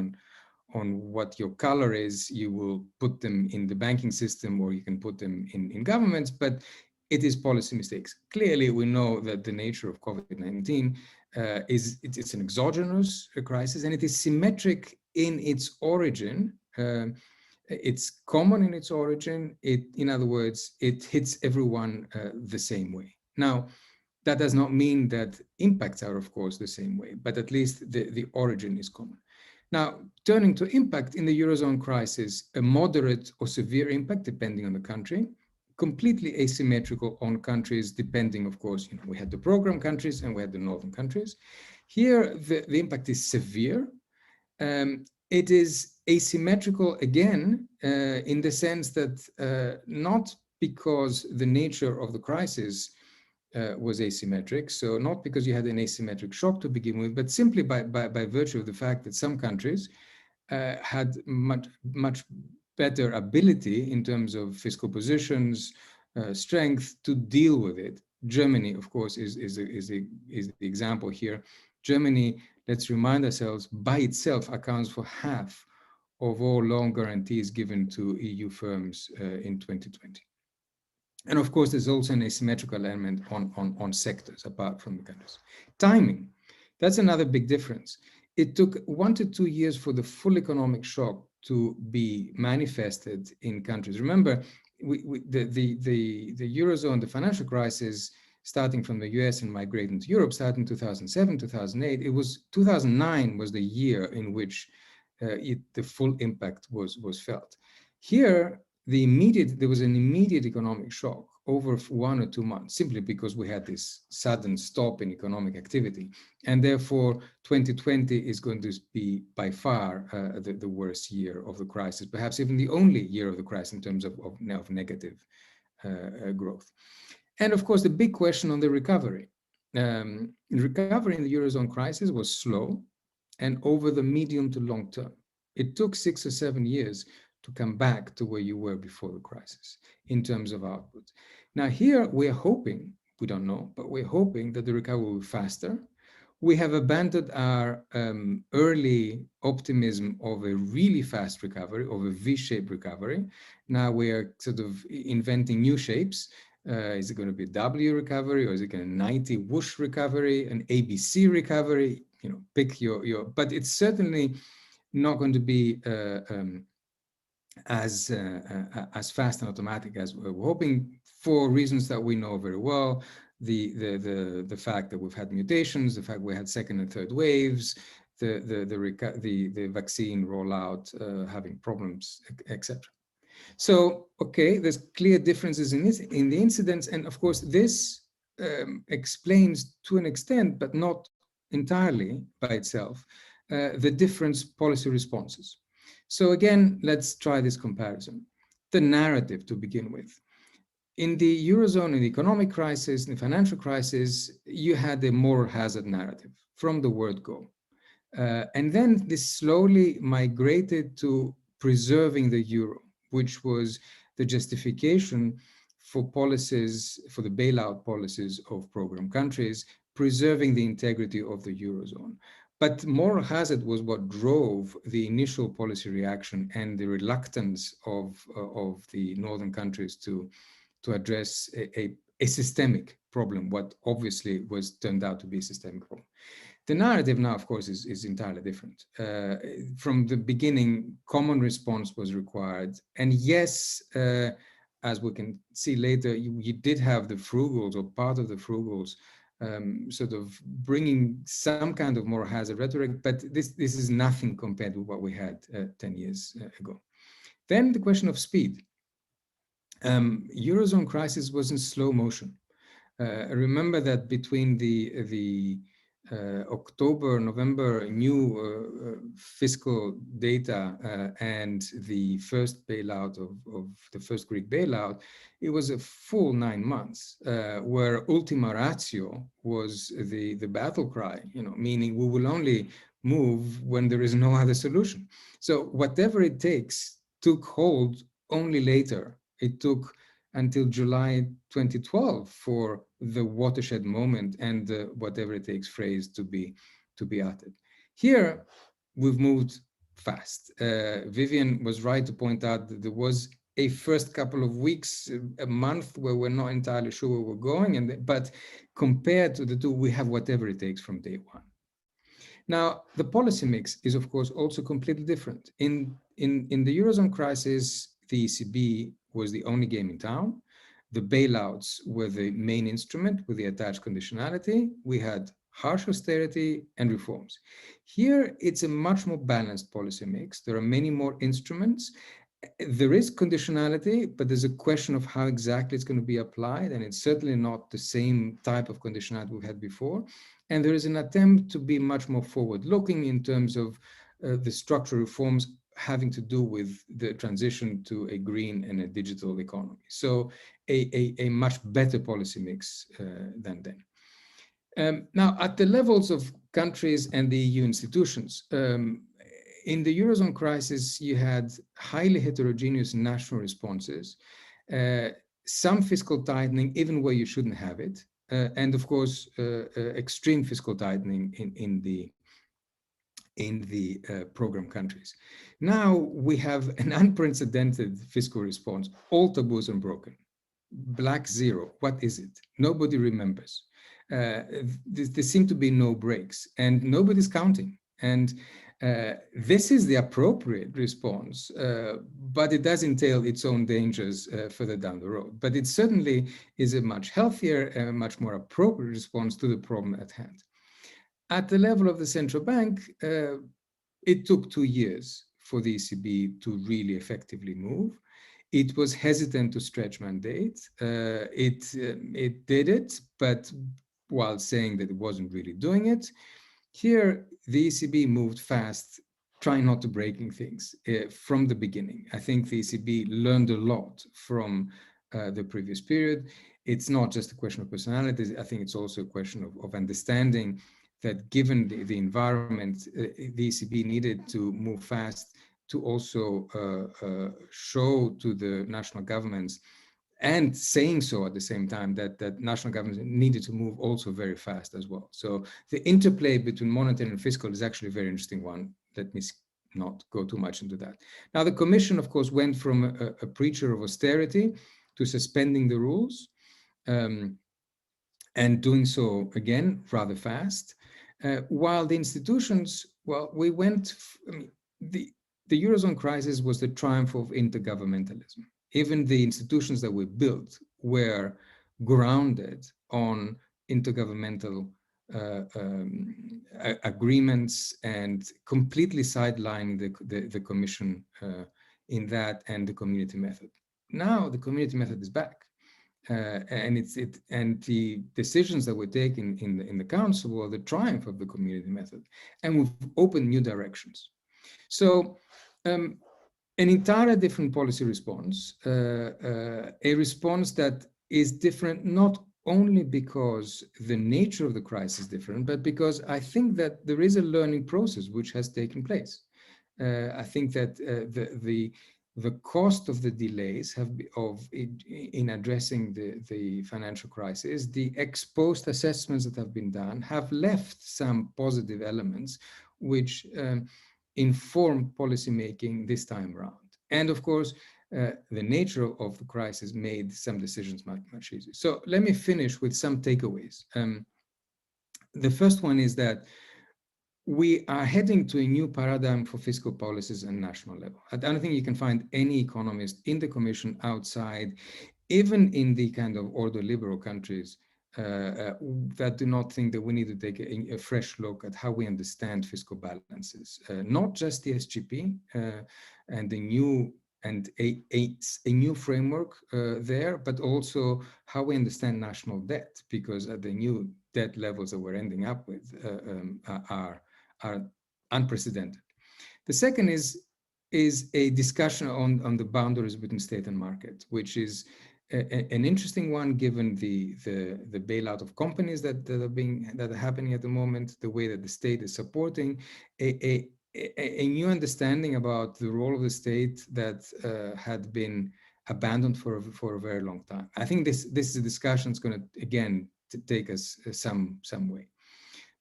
[SPEAKER 5] on what your color is, you will put them in the banking system or you can put them in governments, but it is policy mistakes. Clearly, we know that the nature of COVID-19 it's an exogenous crisis, and it is symmetric in its origin. It's common in its origin. In other words, it hits everyone the same way. Now, that does not mean that impacts are, of course, the same way, but at least the origin is common. Now, turning to impact in the Eurozone crisis, a moderate or severe impact, depending on the country, completely asymmetrical on countries, depending, of course, we had the program countries and we had the northern countries. Here, the impact is severe. It is asymmetrical again, in the sense that not because the nature of the crisis was asymmetric, so not because you had an asymmetric shock to begin with, but simply by virtue of the fact that some countries had much better ability in terms of fiscal positions, strength to deal with it. Germany, of course, is the example here. Germany, let's remind ourselves, by itself accounts for half of all loan guarantees given to EU firms in 2020. And of course, there's also an asymmetrical element on sectors apart from the countries. Timing, that's another big difference. It took 1 to 2 years for the full economic shock to be manifested in countries. Remember, the Eurozone, the financial crisis, starting from the US and migrating to Europe, starting in 2007, 2008, it was 2009 was the year in which the full impact was felt. Here, there was an immediate economic shock over 1 or 2 months, simply because we had this sudden stop in economic activity. And therefore, 2020 is going to be by far the worst year of the crisis, perhaps even the only year of the crisis in terms of negative growth. And of course, the big question on the recovery. Recovery in the Eurozone crisis was slow and over the medium to long term. It took 6 or 7 years to come back to where you were before the crisis in terms of output. Now here we're hoping, we don't know, but we're hoping that the recovery will be faster. We have abandoned our early optimism of a really fast recovery, of a V-shaped recovery. Now we're sort of inventing new shapes. Is it going to be a W recovery, or is it going to be a 90 whoosh recovery, an ABC recovery? Pick your, but it's certainly not going to be as fast and automatic as we're hoping, for reasons that we know very well. The fact that we've had mutations, the fact we had second and third waves, the vaccine rollout having problems, etc. So, okay, there's clear differences in the incidence, and of course this explains to an extent, but not entirely by itself, the different policy responses. So again, let's try this comparison. The narrative to begin with. In the Eurozone, in the economic crisis, in the financial crisis, you had a moral hazard narrative from the word go. And then this slowly migrated to preserving the euro, which was the justification for policies, for the bailout policies of program countries, preserving the integrity of the Eurozone. But moral hazard was what drove the initial policy reaction and the reluctance of the northern countries to address a systemic problem, what obviously was turned out to be a systemic problem. The narrative now, of course, is entirely different. From the beginning, common response was required. And yes, as we can see later, you did have the frugals, or part of the frugals, sort of bringing some kind of moral hazard rhetoric, but this is nothing compared to what we had 10 years ago. Then the question of speed. Eurozone crisis was in slow motion. Remember that between the October, November new fiscal data and the first bailout of the first Greek bailout, it was a full 9 months where ultima ratio was the battle cry, meaning we will only move when there is no other solution. So whatever it takes took hold only later. It took until July 2012 for the watershed moment and the whatever it takes phrase to be uttered. Here, we've moved fast. Vivian was right to point out that there was a first couple of weeks, a month, where we're not entirely sure where we're going, but compared to the two, we have whatever it takes from day one. Now, the policy mix is, of course, also completely different. In the Eurozone crisis, the ECB was the only game in town. The bailouts were the main instrument with the attached conditionality. We had harsh austerity and reforms. Here, it's a much more balanced policy mix. There are many more instruments. There is conditionality, but there's a question of how exactly it's going to be applied, and it's certainly not the same type of conditionality we had before. And there is an attempt to be much more forward-looking in terms of the structural reforms having to do with the transition to a green and a digital economy. So a much better policy mix than then. Now, at the levels of countries and the EU institutions, in the Eurozone crisis, you had highly heterogeneous national responses, some fiscal tightening, even where you shouldn't have it, and of course, extreme fiscal tightening in the program countries. Now we have an unprecedented fiscal response. All taboos unbroken. Black zero. What is it? Nobody remembers. There seem to be no breaks, and nobody's counting. And this is the appropriate response, but it does entail its own dangers further down the road. But it certainly is a much healthier, much more appropriate response to the problem at hand. At the level of the central bank, it took 2 years for the ECB to really effectively move. It was hesitant to stretch mandate. It did it, but while saying that it wasn't really doing it. Here, the ECB moved fast, trying not to breaking things from the beginning. I think the ECB learned a lot from the previous period. It's not just a question of personalities. I think it's also a question of understanding that given the environment, the ECB needed to move fast to also show to the national governments, and saying so at the same time, that national governments needed to move also very fast as well. So the interplay between monetary and fiscal is actually a very interesting one. Let me not go too much into that. Now, the Commission, of course, went from a preacher of austerity to suspending the rules, and doing so again rather fast. While the institutions, well, we went, the Eurozone crisis was the triumph of intergovernmentalism. Even the institutions that were built were grounded on intergovernmental agreements and completely sidelining the Commission in that and the community method. Now the community method is back. And the decisions that were taken in the council were the triumph of the community method, and we've opened new directions. So an entirely different policy response, a response that is different not only because the nature of the crisis is different, but because I think that there is a learning process which has taken place. I think that the cost of the delays in addressing the financial crisis, the ex-post assessments that have been done have left some positive elements which informed policymaking this time around. And of course, the nature of the crisis made some decisions much easier. So let me finish with some takeaways. The first one is that we are heading to a new paradigm for fiscal policies at national level. I don't think you can find any economist in the Commission outside, even in the kind of ordo-liberal countries, that do not think that we need to take a fresh look at how we understand fiscal balances. Not just the SGP and the new and a new framework there, but also how we understand national debt, because the new debt levels that we're ending up with are unprecedented. The second is a discussion on the boundaries between state and market, which is an interesting one given the bailout of companies that are happening at the moment, the way that the state is supporting a new understanding about the role of the state that had been abandoned for a very long time. I think this is a discussion that's going to again take us some way.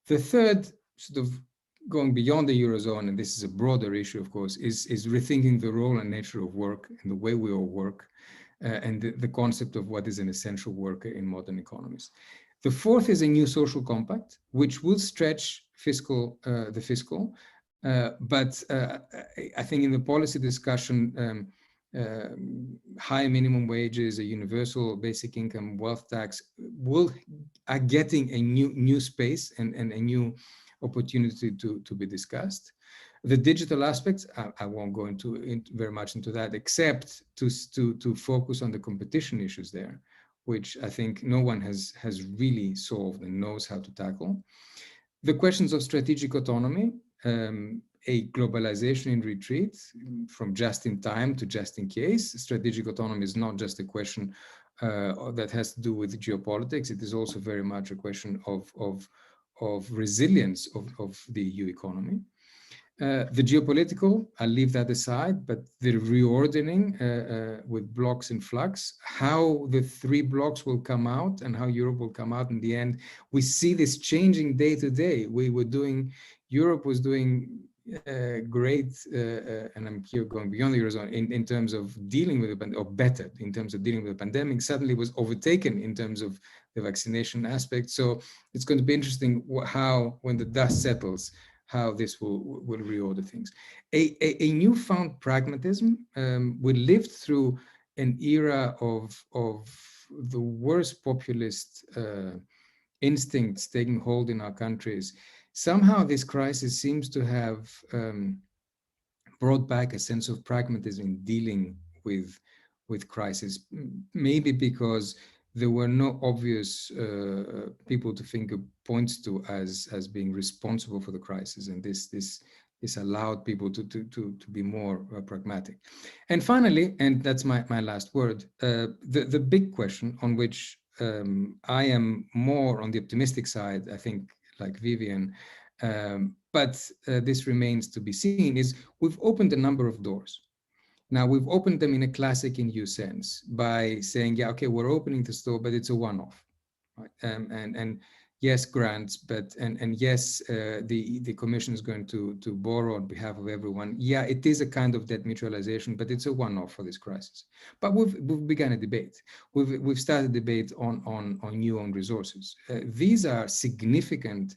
[SPEAKER 5] The third, sort of going beyond the Eurozone, and this is a broader issue, of course, is rethinking the role and nature of work and the way we all work, and the concept of what is an essential worker in modern economies. The fourth is a new social compact, which will stretch the fiscal, but I think in the policy discussion, high minimum wages, a universal basic income, wealth tax are getting a new space and a new opportunity to be discussed. The digital aspects, I won't go very much into that, except to focus on the competition issues there, which I think no one has really solved and knows how to tackle. The questions of strategic autonomy, a globalization in retreat, from just in time to just in case. Strategic autonomy is not just a question that has to do with geopolitics. It is also very much a question of resilience of the EU economy. The geopolitical, I'll leave that aside, but the reordering with blocks in flux, how the three blocks will come out and how Europe will come out in the end. We see this changing day to day. Europe was doing great, and I'm here going beyond the Eurozone, in terms of dealing with it, or better in terms of dealing with the pandemic, suddenly was overtaken in terms of the vaccination aspect. So it's going to be interesting how, when the dust settles, how this will reorder things. A newfound pragmatism. We lived through an era of the worst populist instincts taking hold in our countries. Somehow this crisis seems to have brought back a sense of pragmatism in dealing with crisis, maybe because there were no obvious people to point to as being responsible for the crisis, and this allowed people to be more pragmatic. And finally, and that's my last word, the big question on which I am more on the optimistic side, I think, like Vivian, but this remains to be seen, is we've opened a number of doors. Now, we've opened them in a classic EU sense by saying, yeah, okay, we're opening the store, but it's a one-off, right? And yes, grants, and yes, the Commission is going to borrow on behalf of everyone. Yeah, it is a kind of debt mutualization, but it's a one-off for this crisis. But we've begun a debate. We've started a debate on new own resources. These are significant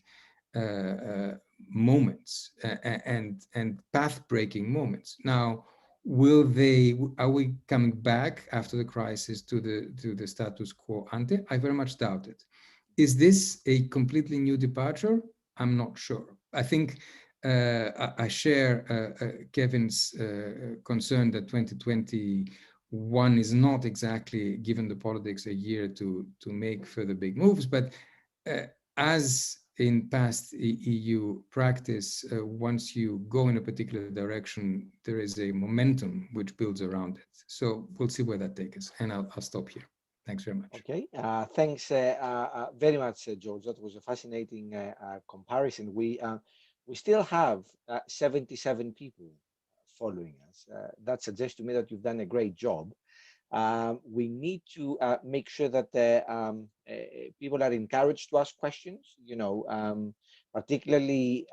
[SPEAKER 5] moments and path-breaking moments. Now, are we coming back after the crisis to the status quo ante? I very much doubt it. Is this a completely new departure? I'm not sure. I think I share Kevin's concern that 2021 is not exactly, given the politics, a year to make further big moves. But as in past EU practice, once you go in a particular direction, there is a momentum which builds around it. So we'll see where that takes us. And I'll stop here. Thanks very much.
[SPEAKER 1] Okay, thanks very much, George. That was a fascinating comparison. We still have 77 people following us. That suggests to me that you've done a great job. We need to make sure that people are encouraged to ask questions, you know, particularly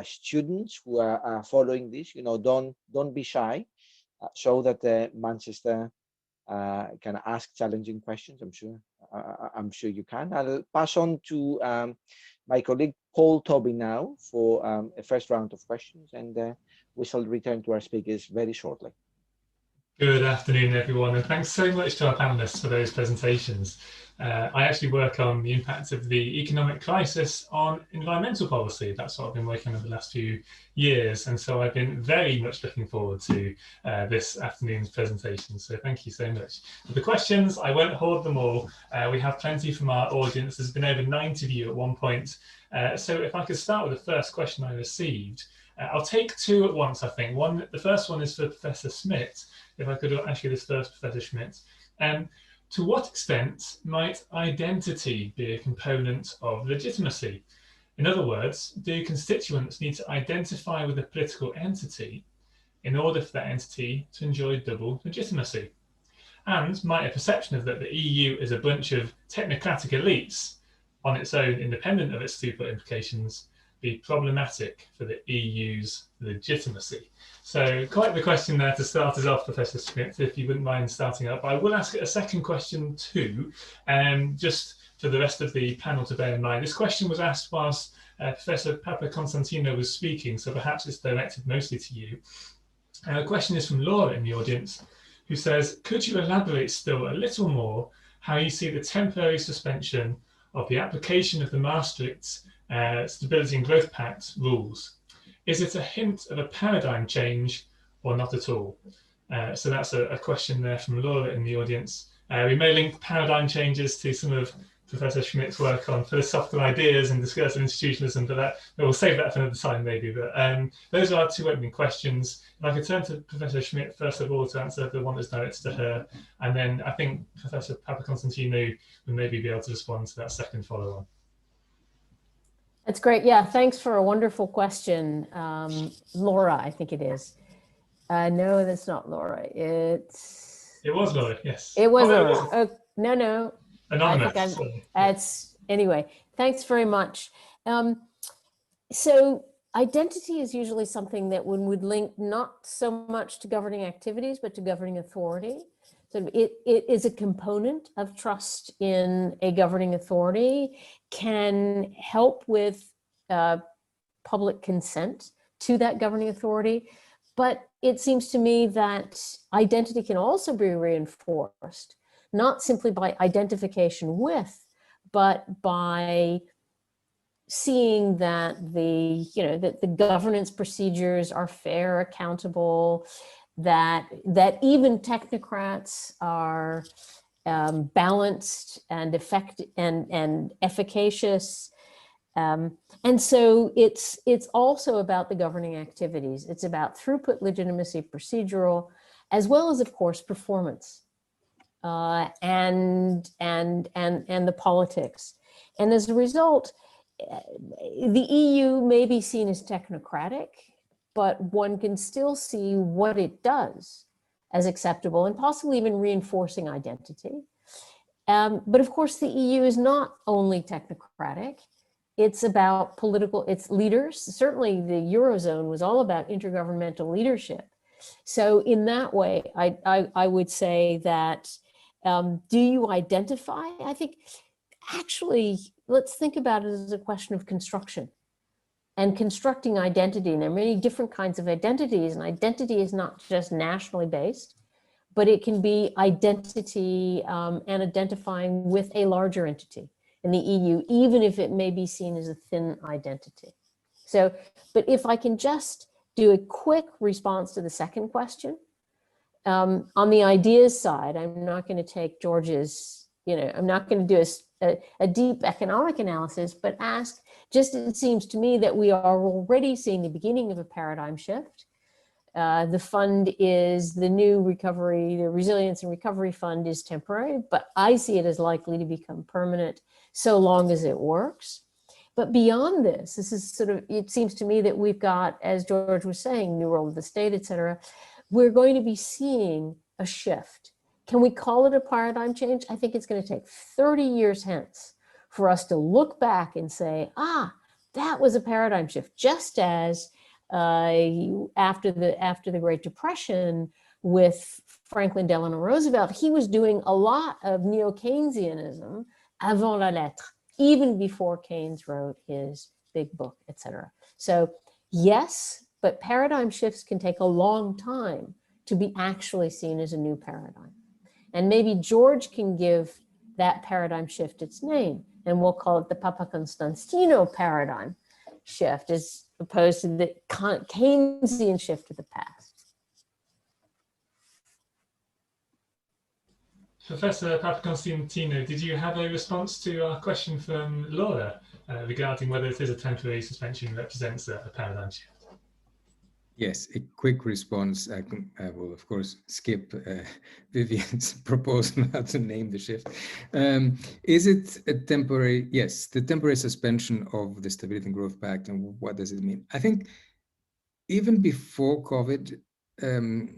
[SPEAKER 1] students who are following this, you know, don't be shy, so that Manchester can ask challenging questions. I'm sure you can. I'll pass on to my colleague Paul Tobin now for a first round of questions, and we shall return to our speakers very shortly.
[SPEAKER 2] Good afternoon, everyone, and thanks so much to our panelists for those presentations. I actually work on the impact of the economic crisis on environmental policy. That's what I've been working on over the last few years, and so I've been very much looking forward to this afternoon's presentation, so thank you so much. For the questions, I won't hoard them all. We have plenty from our audience. There's been over 90 of you at one point, so if I could start with the first question I received. I'll take two at once, I think. The first one is for Professor Schmidt. If I could ask you this first, Professor Schmidt. To what extent might identity be a component of legitimacy? In other words, do constituents need to identify with a political entity in order for that entity to enjoy double legitimacy? And might a perception of that the EU is a bunch of technocratic elites on its own, independent of its super implications, be problematic for the EU's legitimacy? So quite the question there to start us off, Professor Schmidt, if you wouldn't mind starting up. I will ask a second question too, just for the rest of the panel to bear in mind. This question was asked whilst Professor Papakonstantinou was speaking, so perhaps it's directed mostly to you. The question is from Laura in the audience, who says, could you elaborate still a little more how you see the temporary suspension of the application of the Maastricht Stability and Growth Pact rules? Is it a hint of a paradigm change or not at all? So that's a question there from Laura in the audience. We may link paradigm changes to some of Professor Schmidt's work on philosophical ideas and discursive institutionalism, but we'll save that for another time maybe. But those are our two opening questions. If I could turn to Professor Schmidt first of all to answer the one that's directed to her, and then I think Professor Papakonstantinou would maybe be able to respond to that second follow-on.
[SPEAKER 4] That's great. Yeah, thanks for a wonderful question. Laura, I think it is. No, that's not Laura. It
[SPEAKER 2] was Laura, yes.
[SPEAKER 4] It was Laura. Oh, no.
[SPEAKER 2] Anonymous.
[SPEAKER 4] Anyway, thanks very much. So identity is usually something that one would link not so much to governing activities, but to governing authority. So it is a component of trust in a governing authority, can help with public consent to that governing authority. But it seems to me that identity can also be reinforced, not simply by identification with, but by seeing that the governance procedures are fair, accountable, that even technocrats are balanced and effective and efficacious. And so it's also about the governing activities. It's about throughput, legitimacy, procedural, as well as, of course, performance and the politics. And as a result, the EU may be seen as technocratic, but one can still see what it does as acceptable and possibly even reinforcing identity. But of course, the EU is not only technocratic. It's about its leaders. Certainly the Eurozone was all about intergovernmental leadership. So in that way, I would say that, do you identify? I think actually, let's think about it as a question of construction and constructing identity. And there are many different kinds of identities, and identity is not just nationally based, but it can be identity and identifying with a larger entity in the EU, even if it may be seen as a thin identity. So, but if I can just do a quick response to the second question, on the ideas side, I'm not going to take George's, I'm not going to do a deep economic analysis, but ask, just it seems to me that we are already seeing the beginning of a paradigm shift. The fund is the new recovery, the Resilience and Recovery Fund is temporary, but I see it as likely to become permanent so long as it works. But beyond this, this is sort of, it seems to me that we've got, as George was saying, new role of the state, et cetera, we're going to be seeing a shift. Can we call it a paradigm change? I think it's going to take 30 years hence for us to look back and say, ah, that was a paradigm shift, just as after the Great Depression with Franklin Delano Roosevelt, he was doing a lot of neo-Keynesianism avant la lettre, even before Keynes wrote his big book, etc. So yes, but paradigm shifts can take a long time to be actually seen as a new paradigm. And maybe George can give that paradigm shift its name, and we'll call it the Papa Constantino paradigm shift, as opposed to the Keynesian shift of the past.
[SPEAKER 2] Professor Papaconstantino, did you have a response to our question from Laura regarding whether it is a temporary suspension represents a paradigm shift?
[SPEAKER 5] Yes, a quick response. I will, of course, skip Vivian's proposal how to name the shift. Is it a temporary? Yes, the temporary suspension of the Stability and Growth Pact, and what does it mean? I think even before COVID,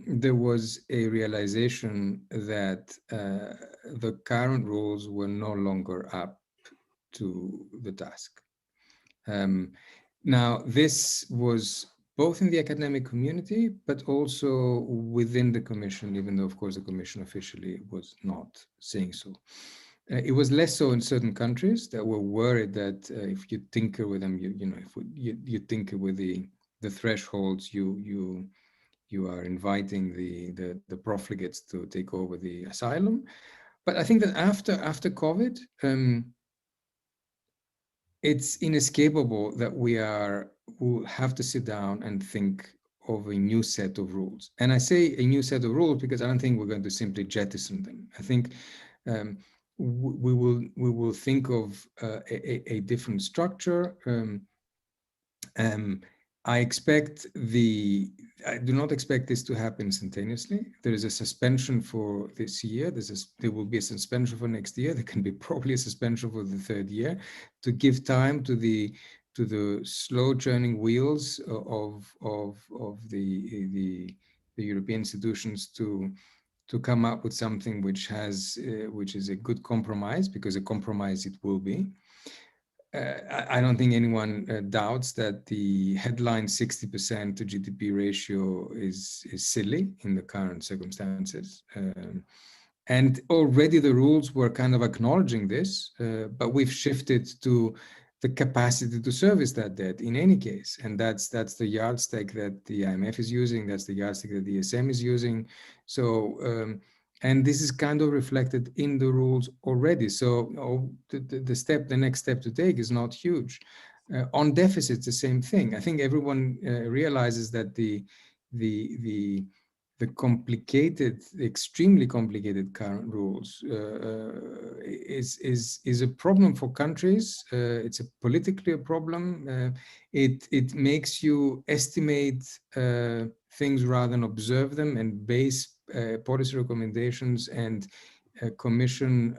[SPEAKER 5] there was a realization that the current rules were no longer up to the task. Now, this was both in the academic community, but also within the Commission, even though, of course, the Commission officially was not saying so. It was less so in certain countries that were worried that if you tinker with them, if you tinker with the thresholds, you are inviting the profligates to take over the asylum. But I think that after COVID, it's inescapable that we'll have to sit down and think of a new set of rules. And I say a new set of rules because I don't think we're going to simply jettison them. I think we will think of a different structure. I do not expect this to happen instantaneously. There is a suspension for this year. There will be a suspension for next year. There can be probably a suspension for the third year to give time to the slow churning wheels of the European institutions to come up with something which is a good compromise, because a compromise it will be. I don't think anyone doubts that the headline 60% to GDP ratio is silly in the current circumstances. And already the rules were kind of acknowledging this, but we've shifted to the capacity to service that debt in any case. And that's the yardstick that the IMF is using, that's the yardstick that the ESM is using. So, and this is kind of reflected in the rules already. So the next step to take is not huge. On deficits, the same thing. I think everyone realizes that the extremely complicated current rules is a problem for countries. It's politically a problem. It makes you estimate things rather than observe them, and base policy recommendations and commission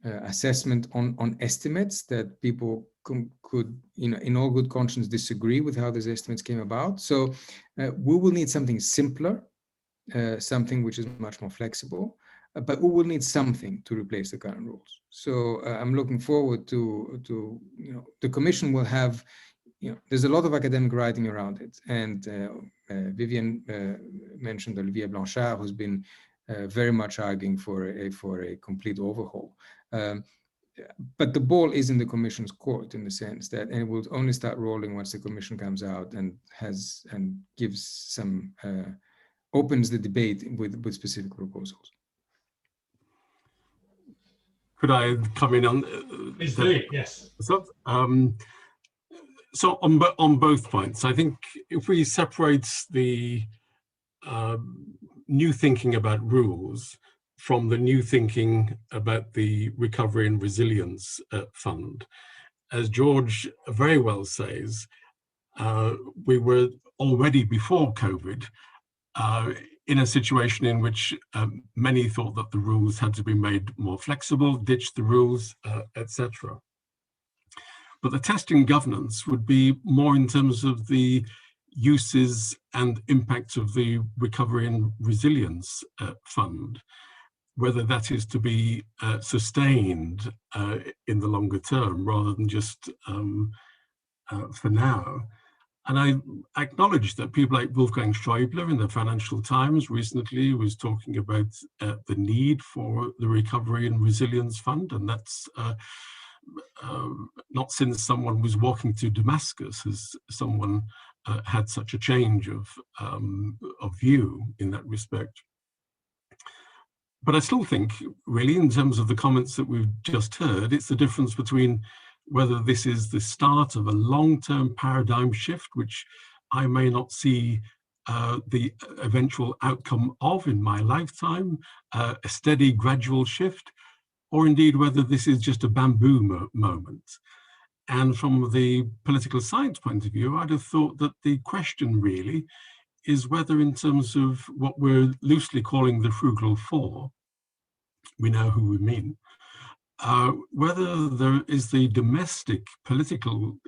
[SPEAKER 5] assessment on estimates that people could, in all good conscience, disagree with how these estimates came about. So we will need something simpler, something which is much more flexible, but we will need something to replace the current rules. So I'm looking forward to the Commission will have, there's a lot of academic writing around it, and Vivian mentioned Olivier Blanchard, who's been very much arguing for a complete overhaul. But the ball is in the Commission's court, in the sense that, and it will only start rolling once the Commission comes out and gives some opens the debate with specific proposals.
[SPEAKER 3] Could I come in on?
[SPEAKER 2] Yes.
[SPEAKER 3] So on both points, I think if we separate the new thinking about rules from the new thinking about the Recovery and Resilience Fund, as George very well says, we were already before COVID in a situation in which many thought that the rules had to be made more flexible, ditch the rules, etc. But the testing governance would be more in terms of the uses and impacts of the Recovery and Resilience Fund, whether that is to be sustained in the longer term rather than just for now. And I acknowledge that people like Wolfgang Schäuble in the Financial Times recently was talking about the need for the Recovery and Resilience Fund, and that's not since someone was walking to Damascus has someone had such a change of view in that respect. But I still think, really, in terms of the comments that we've just heard, it's the difference between whether this is the start of a long-term paradigm shift, which I may not see the eventual outcome of in my lifetime, a steady, gradual shift, or indeed whether this is just a bamboo moment. And from the political science point of view, I'd have thought that the question really is whether, in terms of what we're loosely calling the frugal four, we know who we mean, whether there is the domestic political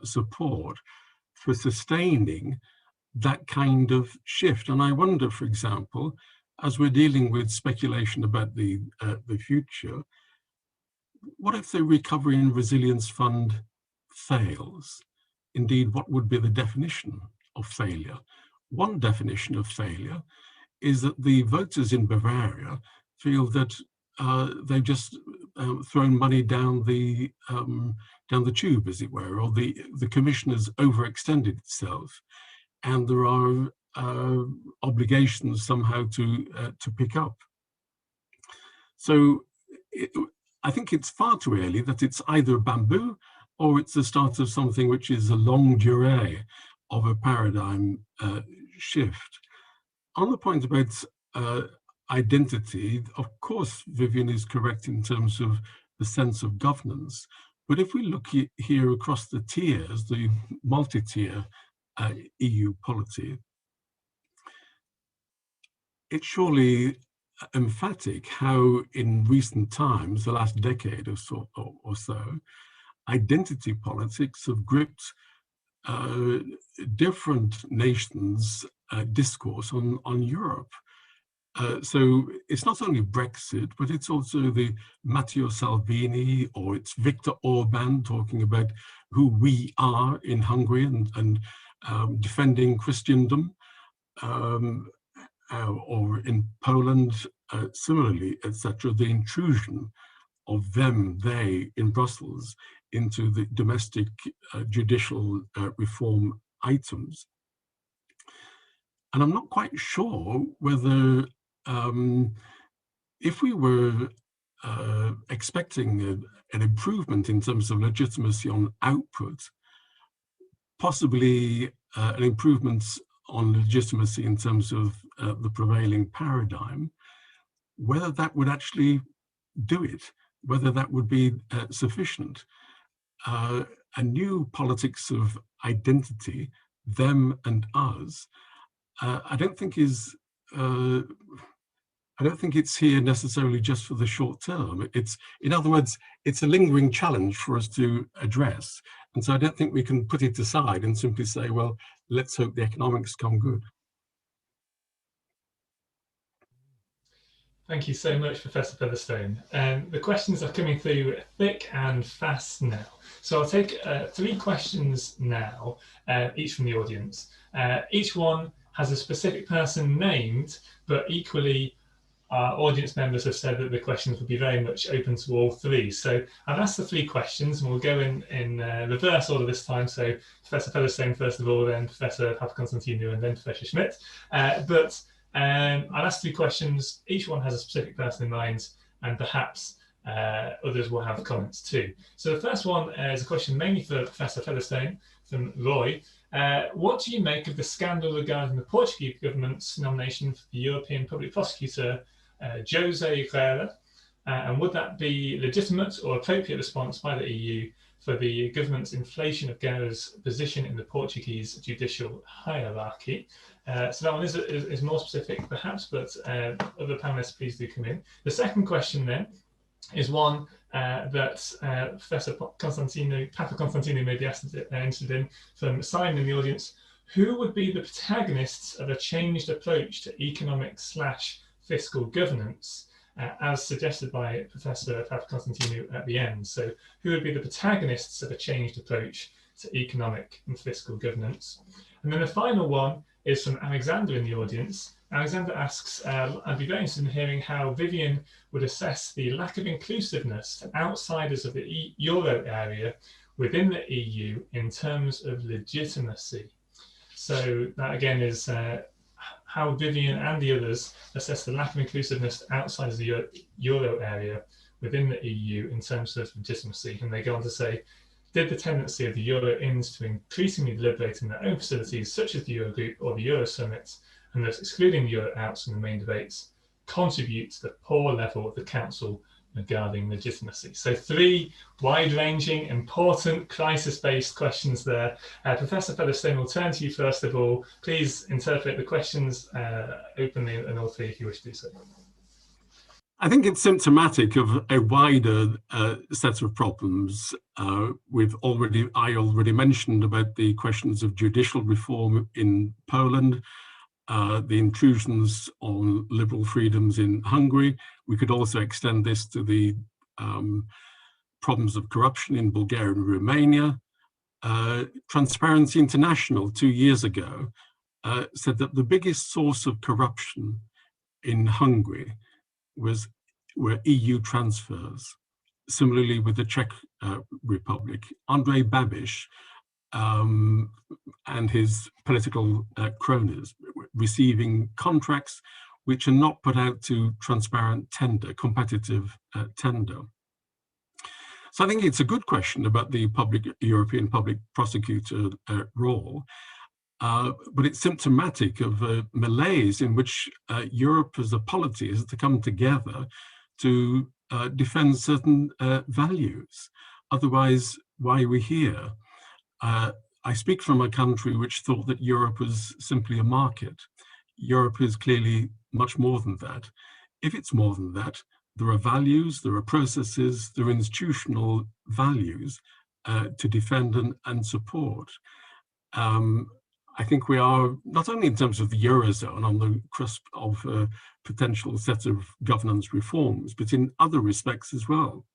[SPEAKER 3] support for sustaining that kind of shift. And I wonder, for example, as we're dealing with speculation about the future, what if the Recovery and Resilience Fund fails? Indeed, what would be the definition of failure? One definition of failure is that the voters in Bavaria feel that they've just thrown money down the tube, as it were, or the Commission has overextended itself, and there are obligations somehow to pick up. So I think it's far too early that it's either bamboo or it's the start of something which is a longue durée of a paradigm shift. On the point about identity, of course, Vivian is correct in terms of the sense of governance. But if we look here across the tiers, the multi-tier EU polity, it's surely emphatic how in recent times, the last decade or so, identity politics have gripped different nations' discourse on Europe. So it's not only Brexit, but it's also the Matteo Salvini, or it's Viktor Orban talking about who we are in Hungary and defending Christendom, or in Poland, similarly, etc. The intrusion of them, they, in Brussels into the domestic judicial reform items. And I'm not quite sure whether if we were expecting an improvement in terms of legitimacy on output, possibly an improvement on legitimacy in terms of the prevailing paradigm, whether that would actually do it, whether that would be sufficient. A new politics of identity, them and us, I don't think it's here necessarily just for the short term. It's, in other words, it's a lingering challenge for us to address. And so I don't think we can put it aside and simply say, well, let's hope the economics come good.
[SPEAKER 2] Thank you so much, Professor Featherstone. The questions are coming through thick and fast now. So I'll take 3 questions now, each from the audience. Each one has a specific person named, but equally our audience members have said that the questions would be very much open to all 3. So I've asked the 3 questions, and we'll go in reverse order this time. So Professor Featherstone first of all, then Professor Papakonstantinou, and then Professor Schmidt. I'll ask 3 questions. Each one has a specific person in mind, and perhaps others will have comments too. So the first one is a question mainly for Professor Featherstone from Roy. What do you make of the scandal regarding the Portuguese government's nomination for the European Public Prosecutor, José Herrera? And would that be legitimate or appropriate response by the EU for the government's inflation of Guerra's position in the Portuguese judicial hierarchy? So that one is more specific perhaps, but other panelists, please do come in. The second question then is one that Professor Papakonstantinou may be interested in, from Simon in the audience. Who would be the protagonists of a changed approach to economic/fiscal governance, as suggested by Professor Papakonstantinou at the end? So who would be the protagonists of a changed approach to economic and fiscal governance? And then the final one is from Alexander in the audience. Alexander asks, I'd be very interested in hearing how Vivian would assess the lack of inclusiveness to outsiders of the Euro area within the EU in terms of legitimacy. So that again is how Vivian and the others assess the lack of inclusiveness to outsiders of the Euro area within the EU in terms of legitimacy. And they go on to say, did the tendency of the Euro-ins to increasingly deliberate in their own facilities, such as the Eurogroup or the Euro Summit, and thus excluding the Euro-outs from the main debates, contribute to the poor level of the Council regarding legitimacy? So 3 wide-ranging, important, crisis-based questions there. Professor Featherstone, will turn to you first of all. Please interpret the questions openly and all 3 if you wish to do so.
[SPEAKER 3] I think it's symptomatic of a wider set of problems. I already mentioned about the questions of judicial reform in Poland, the intrusions on liberal freedoms in Hungary. We could also extend this to the problems of corruption in Bulgaria and Romania. Transparency International 2 years ago said that the biggest source of corruption in Hungary were EU transfers. Similarly with the Czech Republic, Andrej Babiš and his political cronies receiving contracts which are not put out to transparent tender, competitive tender. So I think it's a good question about the European public prosecutor role, but it's symptomatic of a malaise in which Europe as a polity is to come together to defend certain values. Otherwise, why are we here? I speak from a country which thought that Europe was simply a market. Europe is clearly much more than that. If it's more than that, there are values, there are processes, there are institutional values to defend and support. I think we are, not only in terms of the Eurozone, on the cusp of a potential set of governance reforms, but in other respects as well.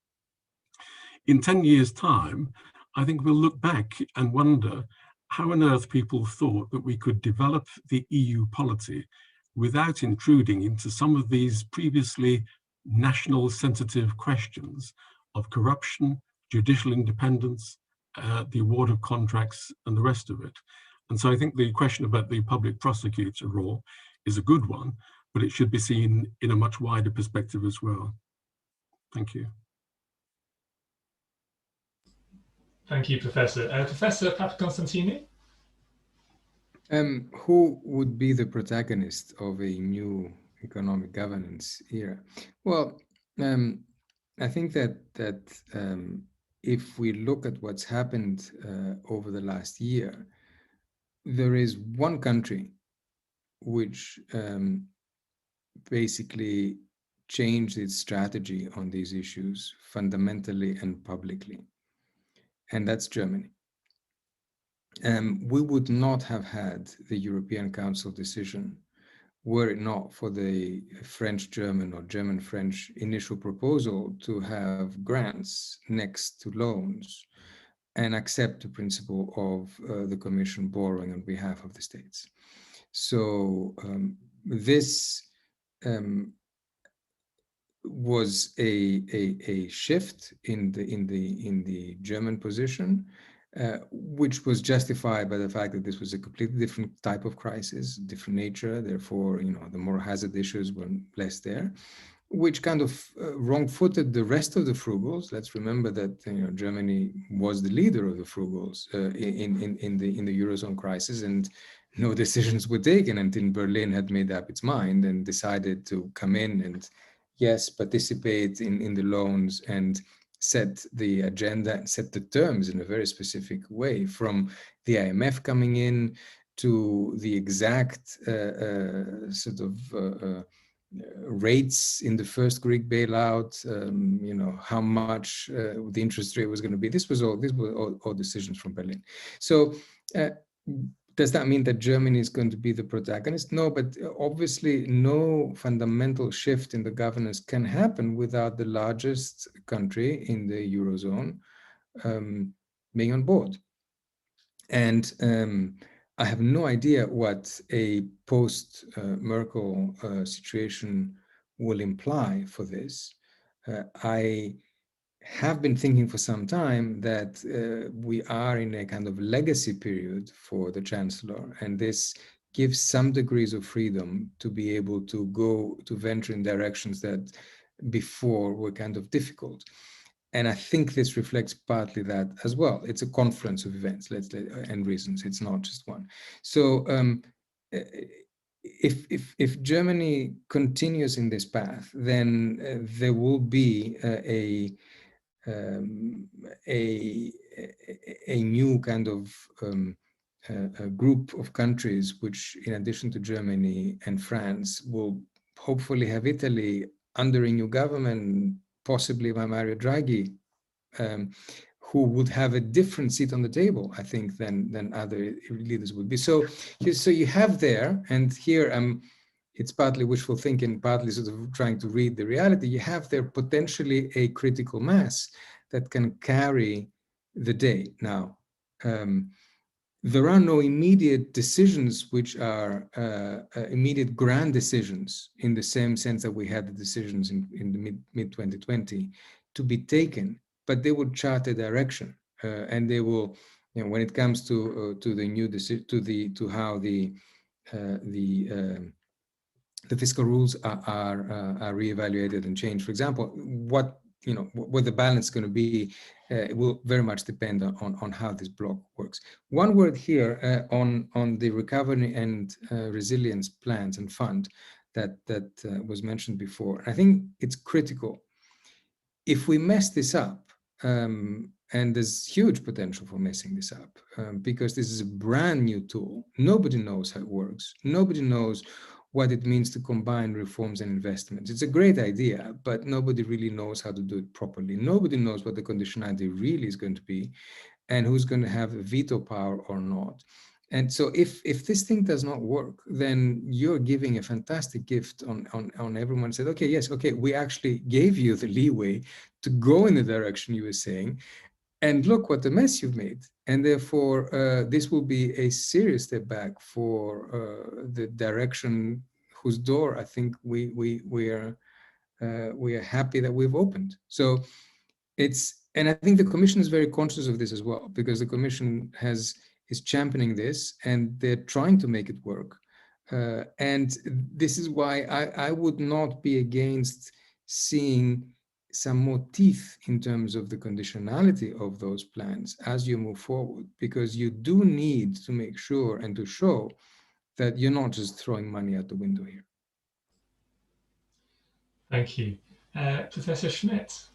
[SPEAKER 3] In 10 years' time, I think we'll look back and wonder how on earth people thought that we could develop the EU polity without intruding into some of these previously national sensitive questions of corruption, judicial independence, the award of contracts, and the rest of it. And so I think the question about the public prosecutor role is a good one, but it should be seen in a much wider perspective as well. Thank you.
[SPEAKER 2] Thank you, Professor. Professor Papakonstantinou?
[SPEAKER 5] Who would be the protagonist of a new economic governance era? Well, I think that if we look at what's happened over the last year, there is one country which basically changed its strategy on these issues fundamentally and publicly, and that's Germany. We would not have had the European Council decision were it not for the French-German or German-French initial proposal to have grants next to loans and accept the principle of the Commission borrowing on behalf of the states. So this was a shift in the German position, which was justified by the fact that this was a completely different type of crisis, different nature. Therefore, the moral hazard issues were less there, which kind of wrong-footed the rest of the frugals. Let's remember that Germany was the leader of the frugals in the Eurozone crisis, and no decisions were taken until Berlin had made up its mind and decided to come in and, yes, participate in the loans and set the agenda and set the terms in a very specific way, from the IMF coming in to the exact sort of rates in the first Greek bailout, you know, how much the interest rate was going to be. These were all decisions from Berlin. So does that mean that Germany is going to be the protagonist? No, but obviously no fundamental shift in the governance can happen without the largest country in the Eurozone being on board. And I have no idea what a post-Merkel situation will imply for this. I have been thinking for some time that we are in a kind of legacy period for the Chancellor, and this gives some degrees of freedom to be able to venture in directions that before were kind of difficult. And I think this reflects partly that as well. It's a confluence of events and reasons. It's not just one. So if Germany continues in this path, then there will be a new kind of a group of countries, which in addition to Germany and France, will hopefully have Italy under a new government, possibly by Mario Draghi, who would have a different seat on the table, I think, than other leaders would be. So you have there, and here it's partly wishful thinking, partly sort of trying to read the reality. You have there potentially a critical mass that can carry the day. Now, there are no immediate decisions which are immediate grand decisions in the same sense that we had the decisions in the mid-2020 to be taken, but they will chart a direction, and they will, you know, when it comes to the new decision, to how the fiscal rules are reevaluated and changed. For example, what the balance is going to be, it will very much depend on how this block works. One word here on the recovery and resilience plans and fund that was mentioned before. I think it's critical. If we mess this up, and there's huge potential for messing this up, because this is a brand new tool. Nobody knows how it works. Nobody knows what it means to combine reforms and investments. It's a great idea, but nobody really knows how to do it properly. Nobody knows what the conditionality really is going to be and who's going to have veto power or not. And so if this thing does not work, then you're giving a fantastic gift on everyone. Said, okay, yes, okay, we actually gave you the leeway to go in the direction you were saying, and look what the mess you've made. And therefore, this will be a serious step back for the direction whose door I think we are happy that we've opened. So and I think the Commission is very conscious of this as well, because the Commission is championing this, and they're trying to make it work. And this is why I would not be against seeing some more teeth in terms of the conditionality of those plans as you move forward, because you do need to make sure and to show that you're not just throwing money out the window here.
[SPEAKER 2] Thank you. Professor Schmidt.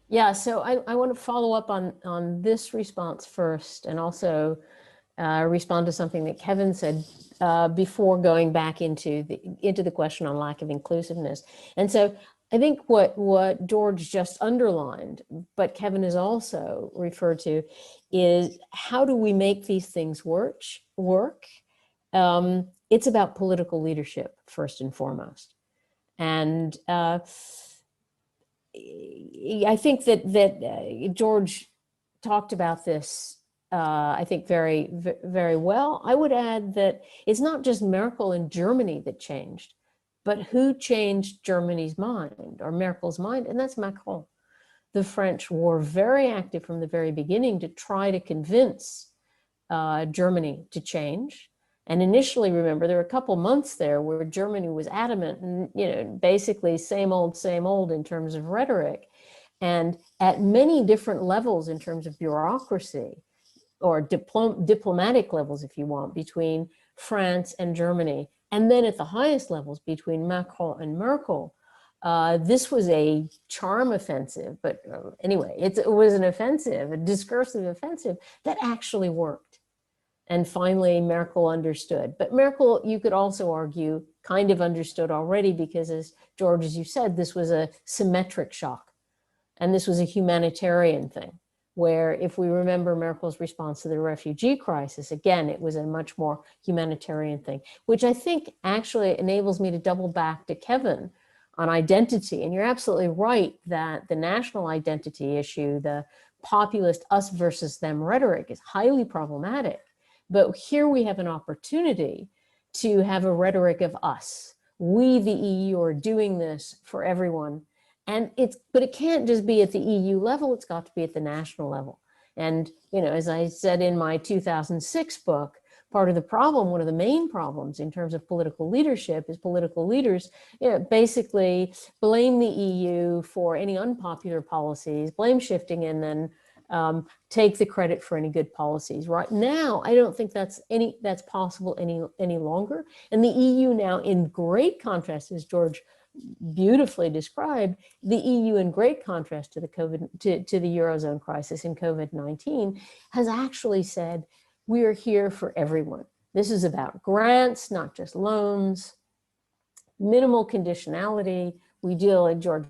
[SPEAKER 4] Yeah, so I want to follow up on this response first, and also respond to something that Kevin said before going back into the question on lack of inclusiveness. And so I think what George just underlined, but Kevin has also referred to, is how do we make these things work? It's about political leadership first and foremost. And I think that George talked about this, I think very, very well. I would add that it's not just Merkel in Germany that changed, but who changed Germany's mind, or Merkel's mind, and that's Macron. The French were very active from the very beginning to try to convince Germany to change. And initially, remember, there were a couple months there where Germany was adamant and, basically same old in terms of rhetoric. And at many different levels in terms of bureaucracy, or diplomatic levels, if you want, between France and Germany, and then at the highest levels between Macron and Merkel, this was a charm offensive. But anyway, it was an offensive, a discursive offensive that actually worked. And finally, Merkel understood. But Merkel, you could also argue, kind of understood already, because as George, as you said, this was a symmetric shock. And this was a humanitarian thing, where if we remember Merkel's response to the refugee crisis, again, it was a much more humanitarian thing, which I think actually enables me to double back to Kevin on identity. And you're absolutely right that the national identity issue, the populist us versus them rhetoric, is highly problematic. But here we have an opportunity to have a rhetoric of us. We, the EU, are doing this for everyone. And but it can't just be at the EU level, it's got to be at the national level. And, you know, as I said in my 2006 book, part of the problem, one of the main problems in terms of political leadership, is political leaders, you know, basically blame the EU for any unpopular policies, blame shifting, and then take the credit for any good policies. Right now, I don't think that's possible any longer. And the EU now, in great contrast, as George beautifully described, the EU, in great contrast to the to the Eurozone crisis in COVID-19, has actually said, we are here for everyone. This is about grants, not just loans, minimal conditionality. We deal, like George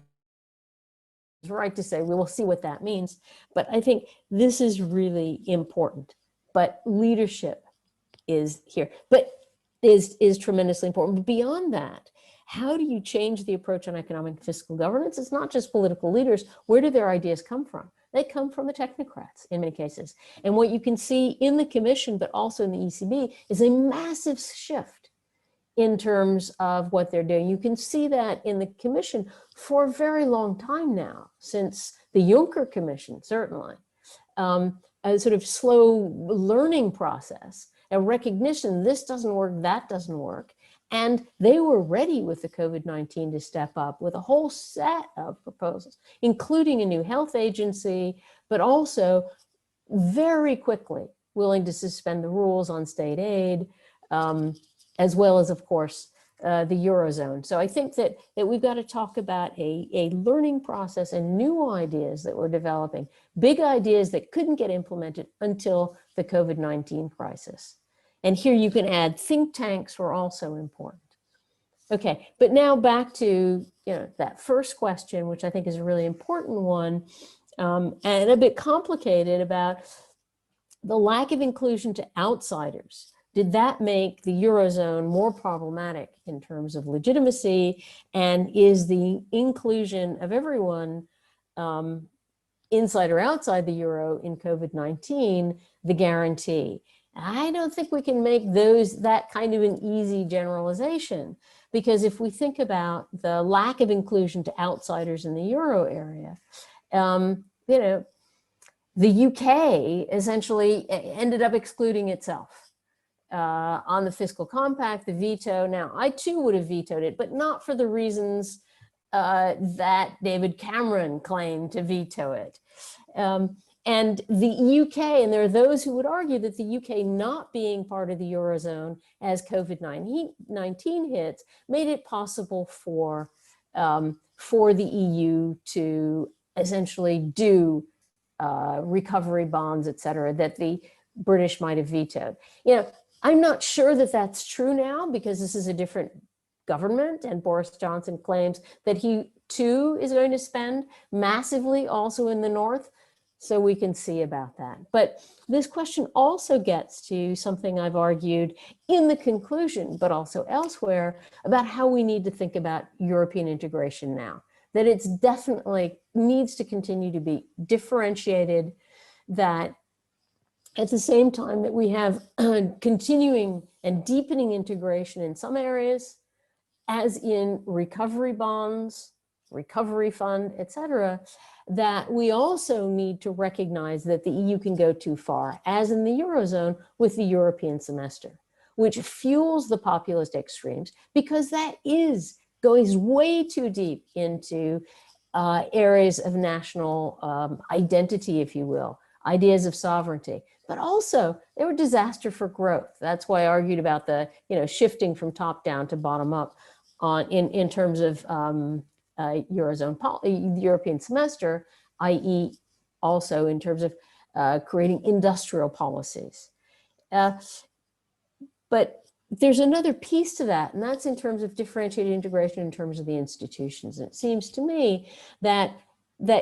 [SPEAKER 4] is right to say, we will see what that means. But I think this is really important. But leadership is here, but is tremendously important. But beyond that, how do you change the approach on economic and fiscal governance? It's not just political leaders. Where do their ideas come from? They come from the technocrats in many cases. And what you can see in the Commission, but also in the ECB, is a massive shift in terms of what they're doing. You can see that in the Commission for a very long time now, since the Juncker Commission, certainly. A sort of slow learning process, a recognition, this doesn't work, that doesn't work. And they were ready with the COVID-19 to step up with a whole set of proposals, including a new health agency, but also very quickly willing to suspend the rules on state aid, as well as, of course, the Eurozone. So I think that we've got to talk about a learning process and new ideas that we're developing, big ideas that couldn't get implemented until the COVID-19 crisis. And here you can add think tanks were also important. Okay, but now back to that first question, which I think is a really important one, and a bit complicated, about the lack of inclusion to outsiders. Did that make the Eurozone more problematic in terms of legitimacy? And is the inclusion of everyone, inside or outside the Euro, in COVID-19 the guarantee? I don't think we can make that kind of an easy generalization, because if we think about the lack of inclusion to outsiders in the Euro area, the UK essentially ended up excluding itself on the fiscal compact, the veto. Now, I too would have vetoed it, but not for the reasons that David Cameron claimed to veto it. And the UK, and there are those who would argue that the UK not being part of the Eurozone as COVID-19 hits made it possible for the EU to essentially do recovery bonds, et cetera, that the British might have vetoed. I'm not sure that that's true now, because this is a different government, and Boris Johnson claims that he too is going to spend massively also in the North. So we can see about that. But this question also gets to something I've argued in the conclusion, but also elsewhere, about how we need to think about European integration now. That it's definitely needs to continue to be differentiated, that at the same time that we have continuing and deepening integration in some areas, as in recovery bonds, recovery fund, et cetera, that we also need to recognize that the EU can go too far, as in the Eurozone with the European semester, which fuels the populist extremes, because that goes way too deep into areas of national identity, if you will, ideas of sovereignty. But also, they were a disaster for growth. That's why I argued about the shifting from top down to bottom up in terms of Eurozone, European semester, i.e. also in terms of creating industrial policies. But there's another piece to that, and that's in terms of differentiated integration in terms of the institutions. And it seems to me that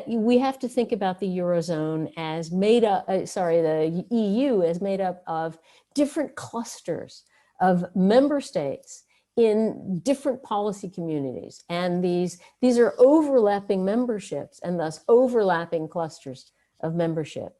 [SPEAKER 4] we have to think about the Eurozone as made up, the EU as made up of different clusters of member states in different policy communities. And these are overlapping memberships and thus overlapping clusters of membership,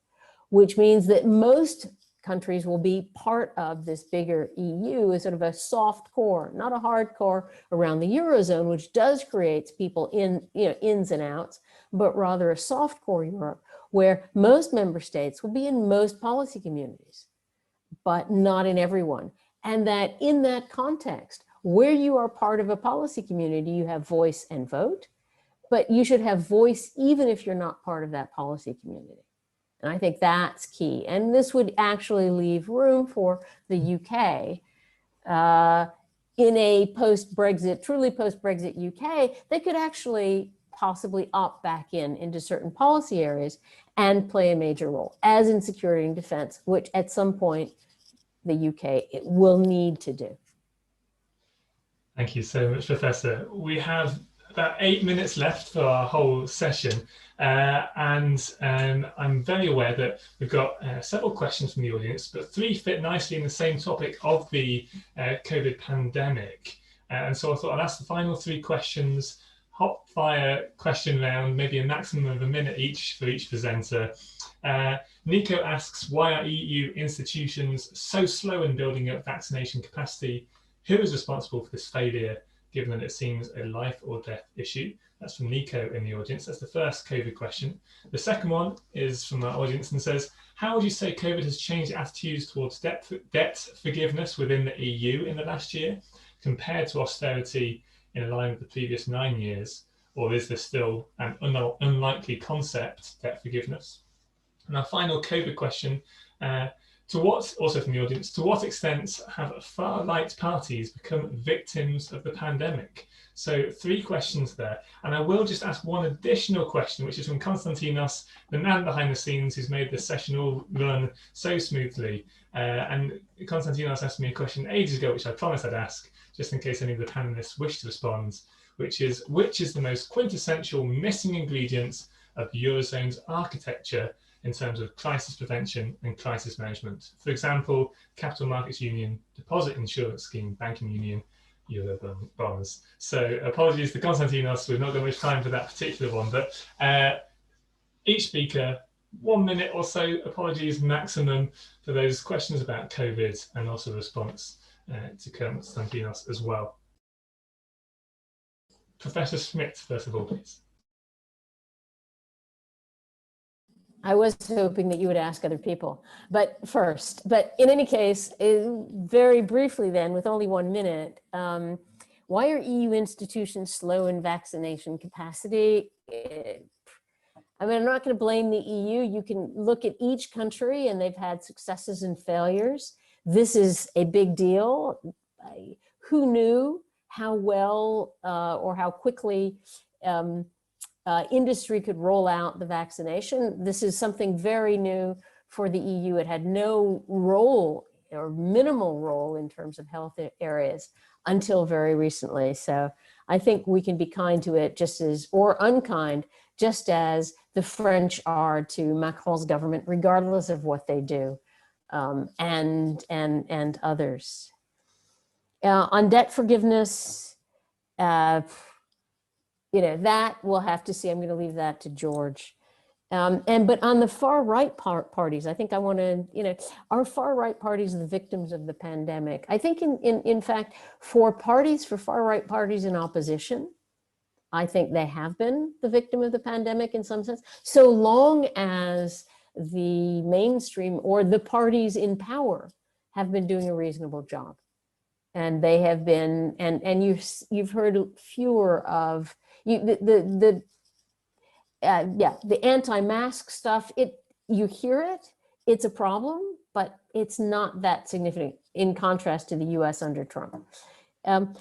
[SPEAKER 4] which means that most countries will be part of this bigger EU as sort of a soft core, not a hard core around the Eurozone, which does create people in, ins and outs, but rather a soft core Europe where most member states will be in most policy communities, but not in everyone. And that in that context, where you are part of a policy community, you have voice and vote, but you should have voice even if you're not part of that policy community. And I think that's key. And this would actually leave room for the UK in a post-Brexit, truly post-Brexit UK, they could actually possibly opt back into certain policy areas and play a major role, as in security and defense, which at some point the UK will need to do.
[SPEAKER 2] Thank you so much, Professor. We have about 8 minutes left for our whole session. And I'm very aware that we've got several questions from the audience, but 3 fit nicely in the same topic of the COVID pandemic. And so I thought I'd ask the final 3 questions, hot fire question round, maybe a maximum of a minute each for each presenter. Nico asks, why are EU institutions so slow in building up vaccination capacity? Who is responsible for this failure, given that it seems a life or death issue? That's from Nico in the audience. That's the first COVID question. The second one is from our audience and says, how would you say COVID has changed attitudes towards debt forgiveness within the EU in the last year, compared to austerity in line with the previous 9 years? Or is this still an unlikely concept, debt forgiveness? And our final COVID question, also from the audience, to what extent have far-right parties become victims of the pandemic? So 3 questions there. And I will just ask one additional question, which is from Konstantinos, the man behind the scenes who's made this session all run so smoothly. And Konstantinos asked me a question ages ago, which I promised I'd ask, just in case any of the panelists wish to respond, which is the most quintessential missing ingredient of the Eurozone's architecture in terms of crisis prevention and crisis management? For example, capital markets union, deposit insurance scheme, banking union, Euro bonds. So apologies to Konstantinos, we've not got much time for that particular one, but each speaker, 1 minute or so, apologies maximum for those questions about COVID and also response to Konstantinos as well. Professor Schmidt, first of all, please.
[SPEAKER 4] I was hoping that you would ask other people, but in any case, very briefly then, with only 1 minute, why are EU institutions slow in vaccination capacity? I mean, I'm not going to blame the EU. You can look at each country and they've had successes and failures. This is a big deal. Who knew how well or how quickly industry could roll out the vaccination? This is something very new for the EU. It had no role or minimal role in terms of health areas until very recently. So I think we can be kind to it just as, or unkind, just as the French are to Macron's government, regardless of what they do, and others. On debt forgiveness, that we'll have to see. I'm going to leave that to George. But on the far right parties, I think I want to, are far right parties the victims of the pandemic? I think in fact, for far right parties in opposition, I think they have been the victim of the pandemic in some sense, so long as the mainstream or the parties in power have been doing a reasonable job. And they have been, and you've heard fewer of, the anti-mask stuff, you hear it, it's a problem, but it's not that significant in contrast to the US under Trump.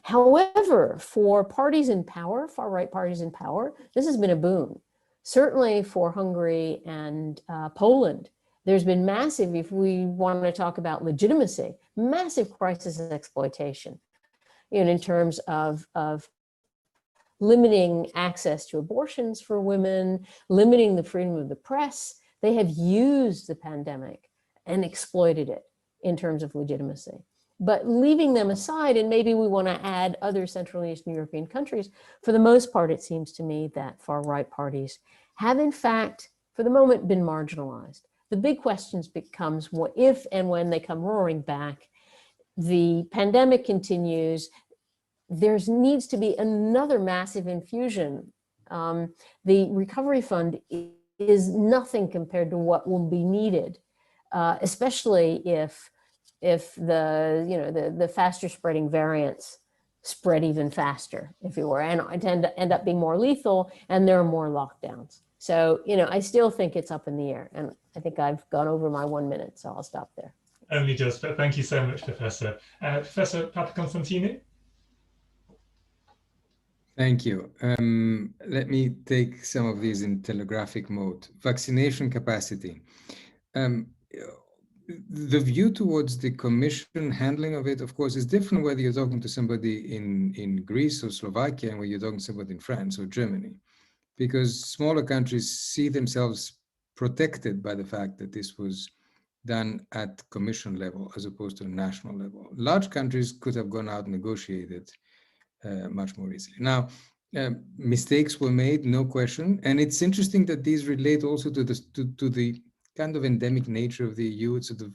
[SPEAKER 4] However, for parties in power, far right parties in power, this has been a boon. Certainly for Hungary and Poland, there's been massive, if we want to talk about legitimacy, massive crisis of exploitation, in terms of limiting access to abortions for women, limiting the freedom of the press. They have used the pandemic and exploited it in terms of legitimacy. But leaving them aside, and maybe we want to add other Central and Eastern European countries, for the most part, it seems to me that far-right parties have, in fact, for the moment, been marginalized. The big questions becomes what if and when they come roaring back, the pandemic continues, there needs to be another massive infusion. The recovery fund is nothing compared to what will be needed, especially if the faster spreading variants spread even faster, if you were, and tend to end up being more lethal, and there are more lockdowns. So, I still think it's up in the air, and I think I've gone over my 1 minute, so I'll stop there.
[SPEAKER 2] Only just, but thank you so much, Professor. Professor Papakonstantinou?
[SPEAKER 5] Thank you. Let me take some of these in telegraphic mode. Vaccination capacity. The view towards the Commission handling of it, of course, is different whether you're talking to somebody in Greece or Slovakia and whether you're talking to somebody in France or Germany, because smaller countries see themselves protected by the fact that this was done at Commission level as opposed to a national level. Large countries could have gone out and negotiated much more easily. Now, mistakes were made, no question, and it's interesting that these relate also to the kind of endemic nature of the EU. It's sort of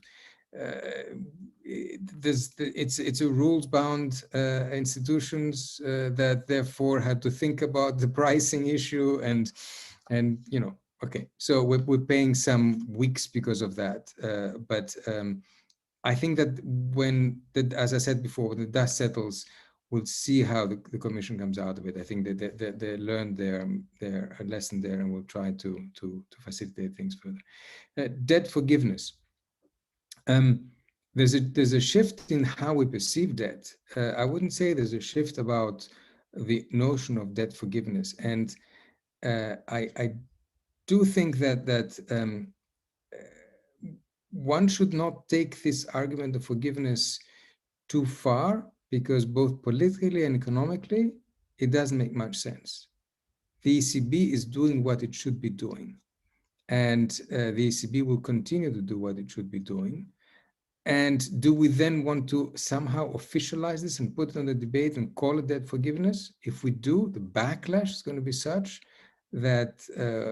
[SPEAKER 5] it's a rules-bound institutions that therefore had to think about the pricing issue, and okay, so we're paying some weeks because of that, but I think that as I said before, when the dust settles, we'll see how the Commission comes out of it. I think that they learned their lesson there, and we'll try to facilitate things further. Debt forgiveness. There's a shift in how we perceive debt. I wouldn't say there's a shift about the notion of debt forgiveness, and I do think that one should not take this argument of forgiveness too far, because both politically and economically, it doesn't make much sense. The ECB is doing what it should be doing, and the ECB will continue to do what it should be doing. And do we then want to somehow officialize this and put it on the debate and call it debt forgiveness? If we do, the backlash is going to be such that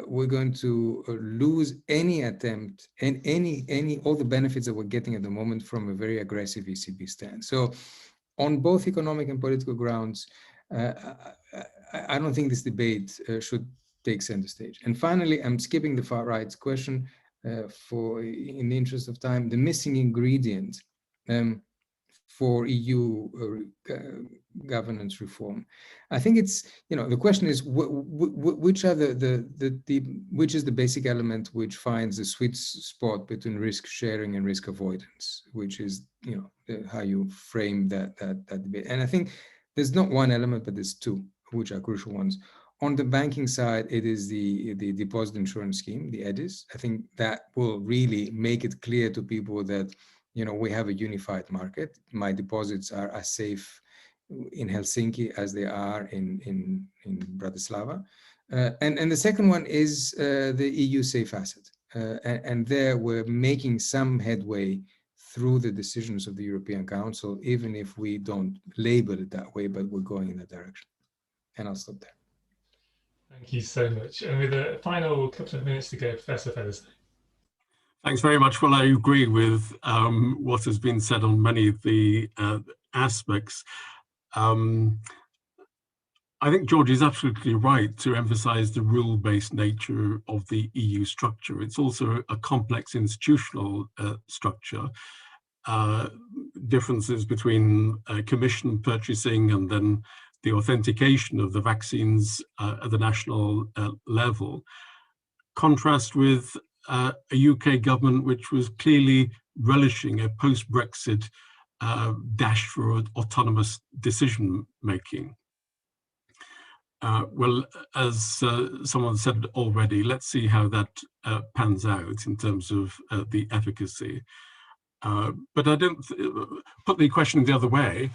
[SPEAKER 5] we're going to lose any attempt and all the benefits that we're getting at the moment from a very aggressive ECB stance. So on both economic and political grounds, I don't think this debate should take center stage. And finally, I'm skipping the far right's question in the interest of time, the missing ingredient for EU governance reform. I think it's, the question is which are which is the basic element which finds the sweet spot between risk sharing and risk avoidance, which is how you frame that debate. And I think there's not one element, but there's two which are crucial ones. On the banking side, it is the deposit insurance scheme, the AUDIT. I think that will really make it clear to people that we have a unified market. My deposits are as safe in Helsinki as they are in Bratislava. And the second one is the EU safe asset. And there we're making some headway through the decisions of the European Council, even if we don't label it that way, but we're going in that direction. And I'll stop there.
[SPEAKER 2] Thank you so much. And with a final couple of minutes to go, Professor Featherstone.
[SPEAKER 3] Thanks very much. Well, I agree with what has been said on many of the aspects. I think George is absolutely right to emphasize the rule-based nature of the EU structure. It's also a complex institutional structure. Differences between commission purchasing and then the authentication of the vaccines at the national level. Contrast with a UK government which was clearly relishing a post-Brexit dash for autonomous decision-making. Well, as someone said already, let's see how that pans out in terms of the efficacy. But I don't put the question the other way.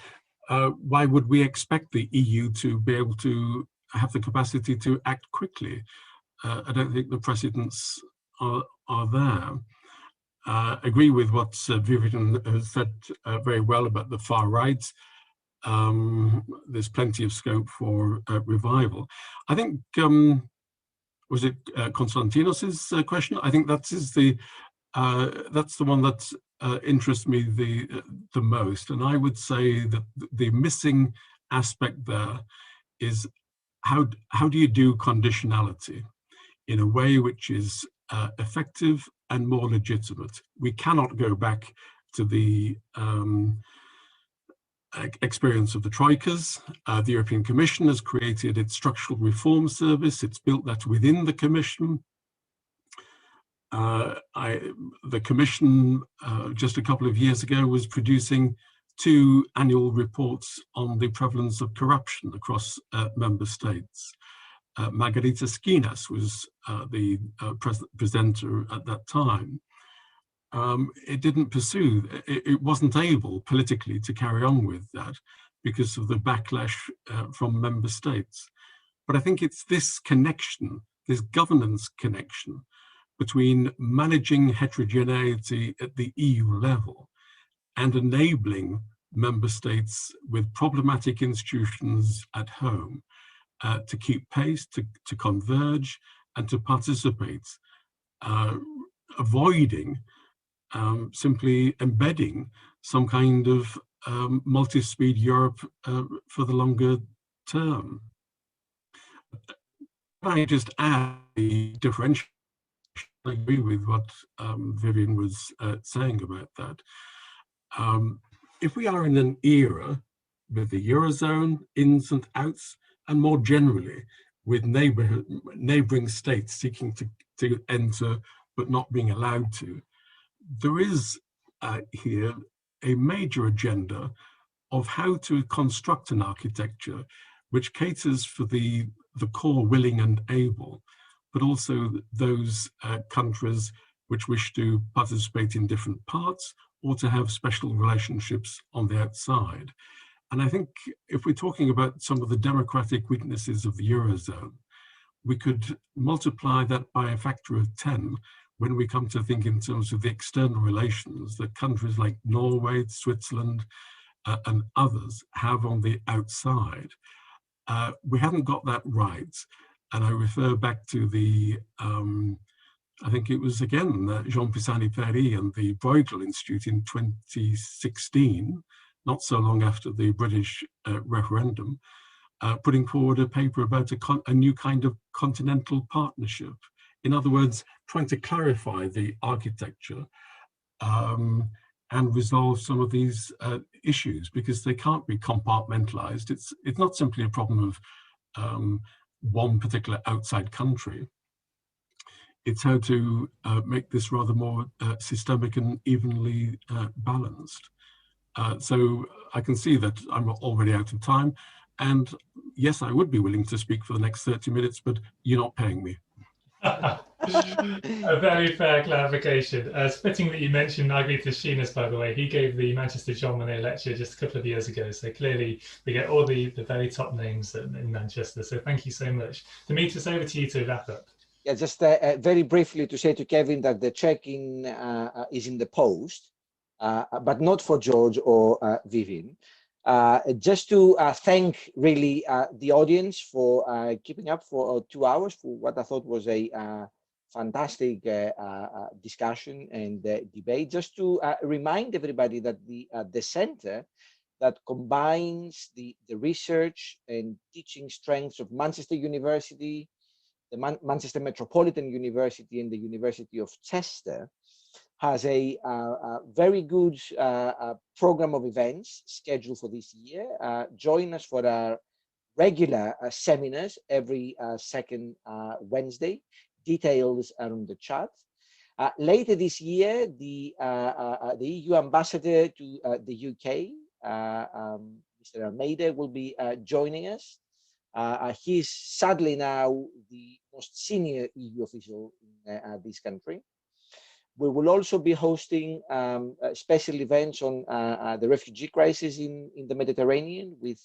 [SPEAKER 3] Why would we expect the EU to be able to have the capacity to act quickly? I don't think the precedents are there. Agree with what Vivian has said very well about the far right. There's plenty of scope for revival. I think, was it Konstantinos's question? I think that's the one that interests me the most. And I would say that the missing aspect there is how do you do conditionality in a way which is effective and more legitimate? We cannot go back to the experience of the troikas. The European Commission has created its structural reform service. It's built that within the Commission. The Commission just a couple of years ago was producing 2 annual reports on the prevalence of corruption across member states. Margarita Skinas was the presenter at that time. It didn't pursue, it wasn't able politically to carry on with that because of the backlash from member states. But I think it's this connection, this governance connection between managing heterogeneity at the EU level and enabling member states with problematic institutions at home to keep pace, to converge, and to participate, avoiding simply embedding some kind of multi-speed Europe for the longer term. I just add the differential. I agree with what Vivian was saying about that. If we are in an era with the Eurozone, ins and outs, and more generally with neighboring states seeking to enter but not being allowed to, there is here a major agenda of how to construct an architecture which caters for the core willing and able, but also those countries which wish to participate in different parts or to have special relationships on the outside. And I think if we're talking about some of the democratic weaknesses of the Eurozone, we could multiply that by a factor of 10 when we come to think in terms of the external relations that countries like Norway, Switzerland, and others have on the outside. We haven't got that right. And I refer back to the, I think it was again, Jean Pisani-Ferry and the Bruegel Institute in 2016, not so long after the British referendum, putting forward a paper about a new kind of continental partnership. In other words, trying to clarify the architecture and resolve some of these issues, because they can't be compartmentalized. It's not simply a problem of one particular outside country. It's how to make this rather more systemic and evenly balanced. So I can see that I'm already out of time. And yes, I would be willing to speak for the next 30 minutes, but you're not paying me.
[SPEAKER 2] A very fair clarification. It's fitting that you mentioned Margaritis Skinas, by the way. He gave the Manchester Jean Monnet lecture just a couple of years ago. So clearly we get all the very top names in Manchester. So thank you so much. Dimitris, over to you to wrap up.
[SPEAKER 1] Yeah, just very briefly to say to Kevin that the check-in is in the post, but not for George or Vivian. Just to thank really the audience for keeping up for 2 hours for what I thought was a fantastic discussion and debate. Just to remind everybody that the center that combines the research and teaching strengths of Manchester University, the Manchester Metropolitan University, and the University of Chester has a very good program of events scheduled for this year. Join us for our regular seminars every second Wednesday. Details are on the chat. Later this year, the EU ambassador to the UK, Mr. Almeida, will be joining us. He's sadly now the most senior EU official in this country. We will also be hosting special events on the refugee crisis in the Mediterranean with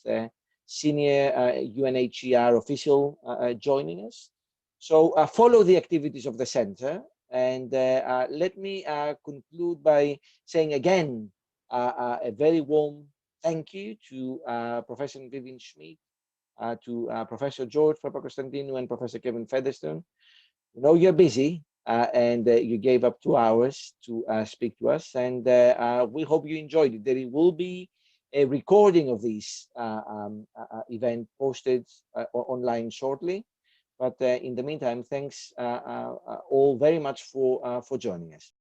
[SPEAKER 1] senior UNHCR official joining us. So follow the activities of the center. And let me conclude by saying again, a very warm thank you to Professor Vivian Schmidt, to Professor George Papakonstantinou and Professor Kevin Featherstone. We know you're busy and you gave up 2 hours to speak to us, and we hope you enjoyed it. There will be a recording of this event posted online shortly. But in the meantime, thanks all very much for joining us.